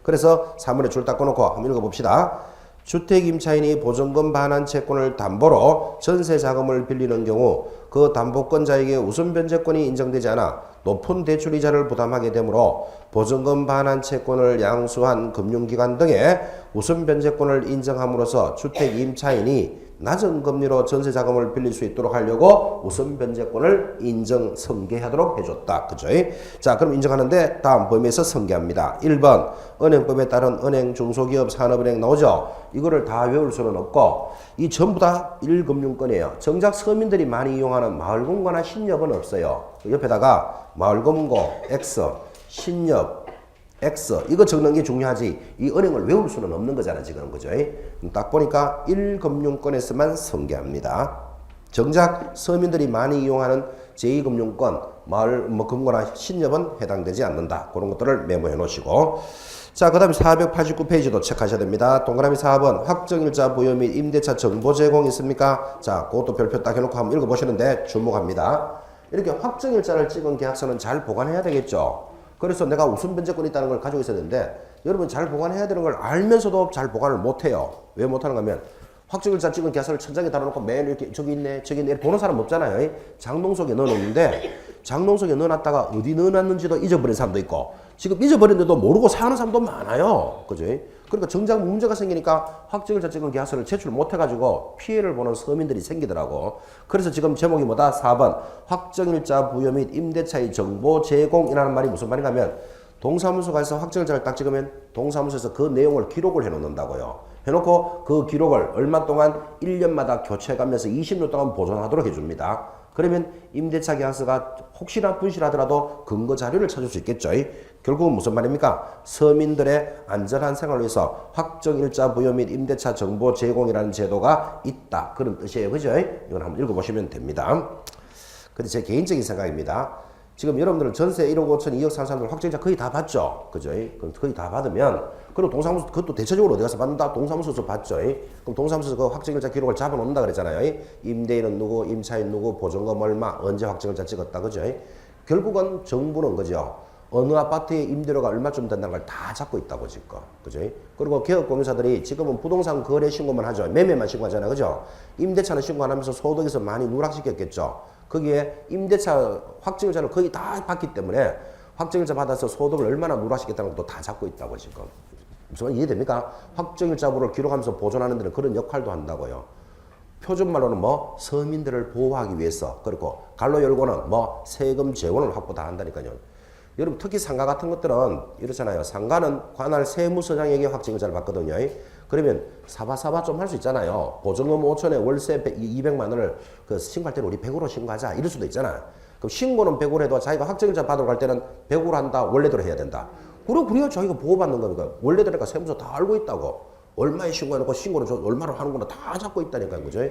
A: 그래서 3번에 줄 딱 꺼놓고 한번 읽어봅시다. 주택임차인이 보증금 반환 채권을 담보로 전세자금을 빌리는 경우 그 담보권자에게 우선 변제권이 인정되지 않아 높은 대출이자를 부담하게 되므로 보증금 반환 채권을 양수한 금융기관 등의 우선 변제권을 인정함으로써 주택임차인이 낮은 금리로 전세자금을 빌릴 수 있도록 하려고 우선 변제권을 인정 성계하도록 해줬다. 그죠? 자, 그럼 인정하는데 다음 범위에서 성계합니다. 1번 은행법에 따른 은행, 중소기업, 산업은행 나오죠? 이거를 다 외울 수는 없고 이 전부 다 1금융권이에요. 정작 서민들이 많이 이용하는 마을금고나 신협은 없어요. 옆에다가 마을금고 X, 신협 X 이거 적는 게 중요하지 이 은행을 외울 수는 없는 거잖아 지금. 그죠? 딱 보니까 1금융권에서만 성계합니다. 정작 서민들이 많이 이용하는 제2금융권 마을 금고나 신협은 해당되지 않는다. 그런 것들을 메모해 놓으시고 자, 그 다음에 489페이지도 체크하셔야 됩니다. 동그라미 4번 확정일자 부여 및 임대차 정보 제공 있습니까? 자, 그것도 별표 딱 해놓고 한번 읽어보시는데 주목합니다. 이렇게 확정일자를 찍은 계약서는 잘 보관해야 되겠죠. 그래서 내가 우선 변제권이 있다는 걸 가지고 있었는데 여러분 잘 보관해야 되는 걸 알면서도 잘 보관을 못해요. 왜 못하는가 하면 확정일자 찍은 계약서를 천장에 달아놓고 매일 이렇게 저기 있네 저기 있네 보는 사람 없잖아요. 장롱 속에 넣어놓는데 장롱 속에 넣어놨다가 어디 넣어놨는지도 잊어버린 사람도 있고 지금 잊어버렸는데도 모르고 사는 사람도 많아요. 그죠? 그러니까 정작 문제가 생기니까 확정일자 찍은 계약서를 제출 못해가지고 피해를 보는 서민들이 생기더라고. 그래서 지금 제목이 뭐다? 4번 확정일자 부여 및 임대차의 정보 제공이라는 말이 무슨 말인가 하면 동사무소 가서 확정일자를 딱 찍으면 동사무소에서 그 내용을 기록을 해놓는다고요. 해놓고 그 기록을 얼마 동안 1년마다 교체해가면서 20년 동안 보존하도록 해줍니다. 그러면 임대차 계약서가 혹시나 분실하더라도 근거 자료를 찾을 수 있겠죠. 결국은 무슨 말입니까? 서민들의 안전한 생활을 위해서 확정일자 부여 및 임대차 정보 제공이라는 제도가 있다. 그런 뜻이에요. 그죠? 이건 한번 읽어보시면 됩니다. 근데 제 개인적인 생각입니다. 지금 여러분들은 전세 1억 5천, 2억 사는 사람들 확정일자 거의 다 받죠. 그죠? 그럼 거의 다 받으면, 그리고 동사무소, 그것도 대체적으로 어디 가서 받는다? 동사무소에서 받죠. 그럼 동사무소에서 그 확정일자 기록을 잡아놓는다 그랬잖아요. 임대인은 누구, 임차인 누구, 보증금 얼마, 언제 확정일자 찍었다. 그죠? 결국은 정부는 그죠? 어느 아파트의 임대료가 얼마쯤 된다는 걸 다 잡고 있다고 지금. 그죠? 그리고 개업공사들이 지금은 부동산 거래 신고만 하죠. 매매만 신고하잖아요. 그죠? 임대차는 신고 안 하면서 소득에서 많이 누락시켰겠죠. 거기에 임대차 확정일자를 거의 다 받기 때문에 확정일자 받아서 소득을 얼마나 누락시켰다는 것도 다 잡고 있다고 지금. 무슨 이해됩니까? 확정일자부를 기록하면서 보존하는 데는 그런 역할도 한다고요. 표준말로는 뭐 서민들을 보호하기 위해서 그리고 갈로 열고는 뭐 세금 재원을 확보 다 한다니까요. 여러분 특히 상가 같은 것들은 이렇잖아요. 상가는 관할 세무서장에게 확정일자를 받거든요. 그러면 사바사바 좀 할 수 있잖아요. 보증금 5천에 월세 200만 원을 그 신고할 때는 우리 100으로 신고하자. 이럴 수도 있잖아. 그럼 신고는 100으로 해도 자기가 확정일자 받으러 갈 때는 100으로 한다. 원래대로 해야 된다. 그래야 자기가 보호받는 겁니까? 원래대로니까 세무서 다 알고 있다고. 얼마에 신고해놓고 신고는 얼마로 하는구나 다 잡고 있다니까요. 그죠?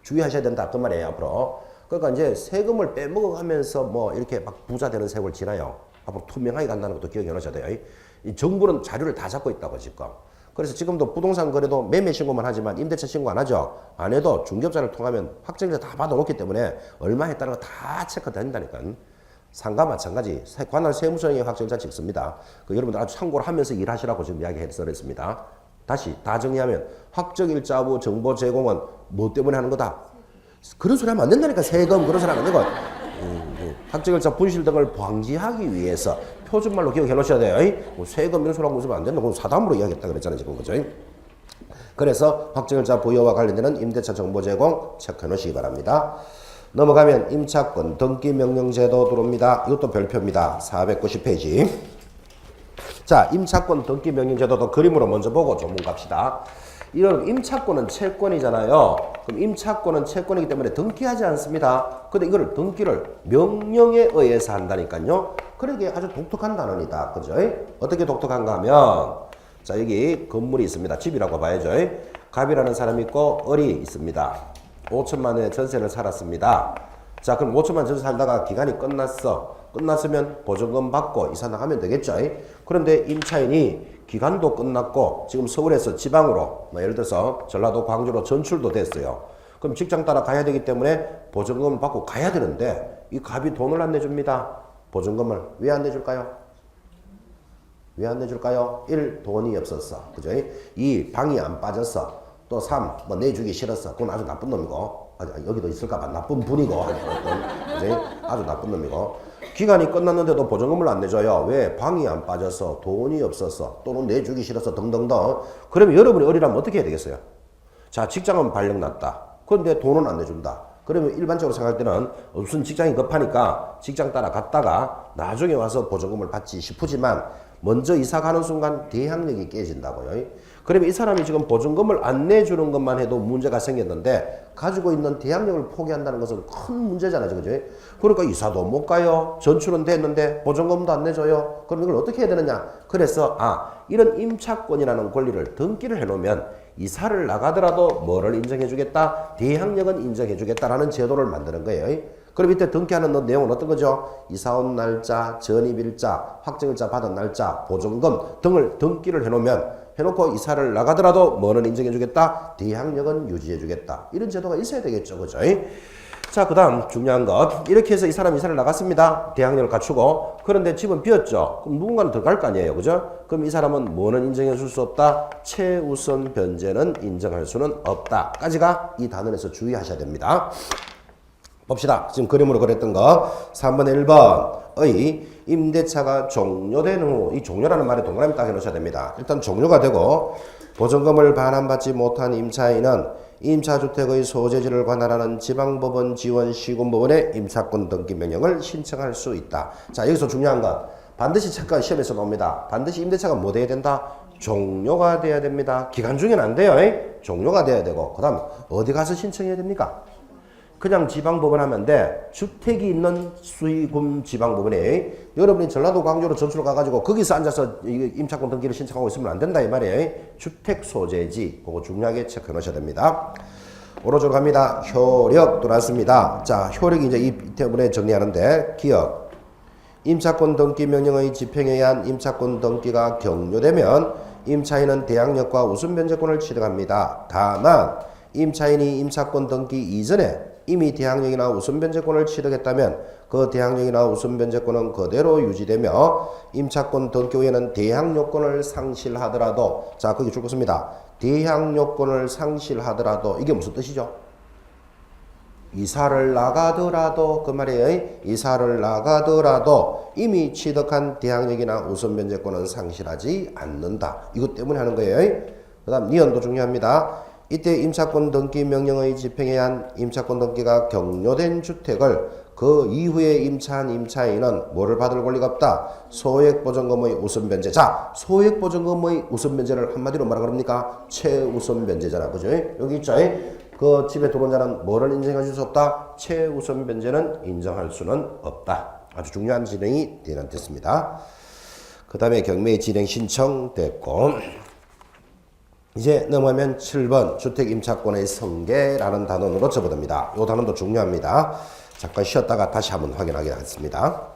A: 주의하셔야 된다. 그 말이에요. 앞으로. 그러니까 이제 세금을 빼먹어가면서 뭐 이렇게 막 부자 되는 세월 지나요. 앞으로 투명하게 간다는 것도 기억해 놓으셔야 돼요. 이 정부는 자료를 다 잡고 있다고 지금. 그래서 지금도 부동산 거래도 매매 신고만 하지만 임대차 신고 안 하죠. 안 해도 중개업자를 통하면 확정일자 다 받아놓기 때문에 얼마 했다는 거 다 체크된다니까. 상가 마찬가지. 관할 세무서에 확정일자 찍습니다. 여러분들 아주 참고를 하면서 일하시라고 지금 이야기했습니다. 다시 다 정리하면 확정일자 후 정보 제공은 뭐 때문에 하는 거다? 그런 소리 하면 안 된다니까. 세금 그런 소리 하면 안 되고. 확정일자 분실 등을 방지하기 위해서 표준말로 기억해 놓으셔야 돼요. 뭐 세금 이런 소리 하고 있으면 안 된다. 그건 사담으로 이야기했다 그랬잖아요. 지금 그죠? 그래서 확정일자 부여와 관련되는 임대차 정보 제공 체크해 놓으시기 바랍니다. 넘어가면 임차권 등기 명령 제도 들어옵니다. 이것도 별표입니다. 490페이지. 자, 임차권 등기 명령 제도도 그림으로 먼저 보고 조문 갑시다. 이런 임차권은 채권이잖아요. 그럼 임차권은 채권이기 때문에 등기하지 않습니다. 근데 이거를 등기를 명령에 의해서 한다니까요. 그러게 아주 독특한 단어입니다. 그죠? 어떻게 독특한가 하면, 자, 여기 건물이 있습니다. 집이라고 봐야죠. 갑이라는 사람이 있고 을이 있습니다. 5천만 원의 전세를 살았습니다. 자, 그럼 5천만 원 전세 살다가 기간이 끝났으면 보증금 받고 이사 나가면 되겠죠. 그런데 임차인이 기간도 끝났고 지금 서울에서 지방으로 뭐 예를 들어서 전라도 광주로 전출도 됐어요. 그럼 직장 따라 가야 되기 때문에 보증금을 받고 가야 되는데 이 갑이 돈을 안 내줍니다. 보증금을 왜 안 내줄까요? 왜 안 내줄까요? 1. 돈이 없었어. 그죠? 2. 방이 안 빠졌어. 또 3. 뭐 내주기 싫었어. 그건 아주 나쁜 놈이고. 여기도 있을까봐 나쁜 분이고. 그죠? 아주 나쁜 놈이고. 기간이 끝났는데도 보증금을 안 내줘요. 왜? 방이 안 빠져서, 돈이 없어서, 또는 내주기 싫어서 등등등. 그러면 여러분이 어리라면 어떻게 해야 되겠어요? 자, 직장은 발령났다. 그런데 돈은 안 내준다. 그러면 일반적으로 생각할 때는 무슨 직장이 급하니까 직장 따라 갔다가 나중에 와서 보증금을 받지 싶으지만 먼저 이사 가는 순간 대항력이 깨진다고요. 그러면 이 사람이 지금 보증금을 안 내주는 것만 해도 문제가 생겼는데 가지고 있는 대항력을 포기한다는 것은 큰 문제잖아요. 그죠? 그러니까 이사도 못 가요. 전출은 됐는데 보증금도 안 내줘요. 그럼 이걸 어떻게 해야 되느냐? 그래서 이런 임차권이라는 권리를 등기를 해놓으면 이사를 나가더라도 뭐를 인정해 주겠다? 대항력은 인정해 주겠다라는 제도를 만드는 거예요. 그럼 이때 등기하는 내용은 어떤 거죠? 이사 온 날짜, 전입일자, 확정일자 받은 날짜, 보증금 등을 등기를 해놓고 이사를 나가더라도 뭐는 인정해 주겠다? 대항력은 유지해 주겠다. 이런 제도가 있어야 되겠죠. 그죠? 자, 그 다음 중요한 것. 이렇게 해서 이 사람이 이사를 나갔습니다. 대항력을 갖추고. 그런데 집은 비었죠. 그럼 누군가는 들어갈 거 아니에요. 그죠? 그럼 이 사람은 뭐는 인정해 줄 수 없다? 최우선 변제는 인정할 수는 없다. 까지가 이 단원에서 주의하셔야 됩니다. 봅시다. 지금 그림으로 그렸던 거. 3번에 1번의 임대차가 종료된 후, 이 종료라는 말에 동그라미 딱 해놓으셔야 됩니다. 일단 종료가 되고 보증금을 반환받지 못한 임차인은 임차주택의 소재지를 관할하는 지방법원 지원 시군법원에 임차권 등기 명령을 신청할 수 있다. 자, 여기서 중요한 건 반드시 체크가 시험에서 나옵니다. 반드시 임대차가 뭐 돼야 된다? 종료가 돼야 됩니다. 기간 중에는 안 돼요. 종료가 돼야 되고 그 다음 어디 가서 신청해야 됩니까? 그냥 지방법원 하면 돼. 주택이 있는 수의군 지방법원에 여러분이 전라도 광주로 전출 가가지고 거기서 앉아서 임차권 등기를 신청하고 있으면 안 된다 이 말이에요. 주택 소재지 그거 중요하게 체크해 놓으셔야 됩니다. 오른쪽으로 갑니다. 효력 들어왔습니다. 자, 효력이 이제 이 때문에 정리하는데 기억. 임차권 등기 명령의 집행에 의한 임차권 등기가 경료되면 임차인은 대항력과 우선 변제권을 취득합니다. 다만 임차인이 임차권 등기 이전에 이미 대항력이나 우선 변제권을 취득했다면 그 대항력이나 우선 변제권은 그대로 유지되며 임차권 등기 후에는 대항요건을 상실하더라도 자 거기 줄 것입니다. 대항요건을 상실하더라도 이게 무슨 뜻이죠? 이사를 나가더라도 그 말이에요. 이사를 나가더라도 이미 취득한 대항력이나 우선 변제권은 상실하지 않는다. 이것 때문에 하는 거예요. 그 다음 니은도 중요합니다. 이때 임차권 등기 명령의 집행에 의한 임차권 등기가 경료된 주택을 그 이후에 임차한 임차인은 뭐를 받을 권리가 없다? 소액보증금의 우선 변제. 자, 소액보증금의 우선 변제를 한마디로 뭐라 그럽니까? 최우선 변제잖아. 그죠? 여기 있죠? 그 집에 들어온 자는 뭐를 인정해 줄 수 없다? 최우선 변제는 인정할 수는 없다. 아주 중요한 진행이 됐습니다. 그 다음에 경매 진행 신청 됐고, 이제 넘어가면 7번 주택임차권의 성계라는 단원으로 접어듭니다. 이 단원도 중요합니다. 잠깐 쉬었다가 다시 한번 확인하겠습니다.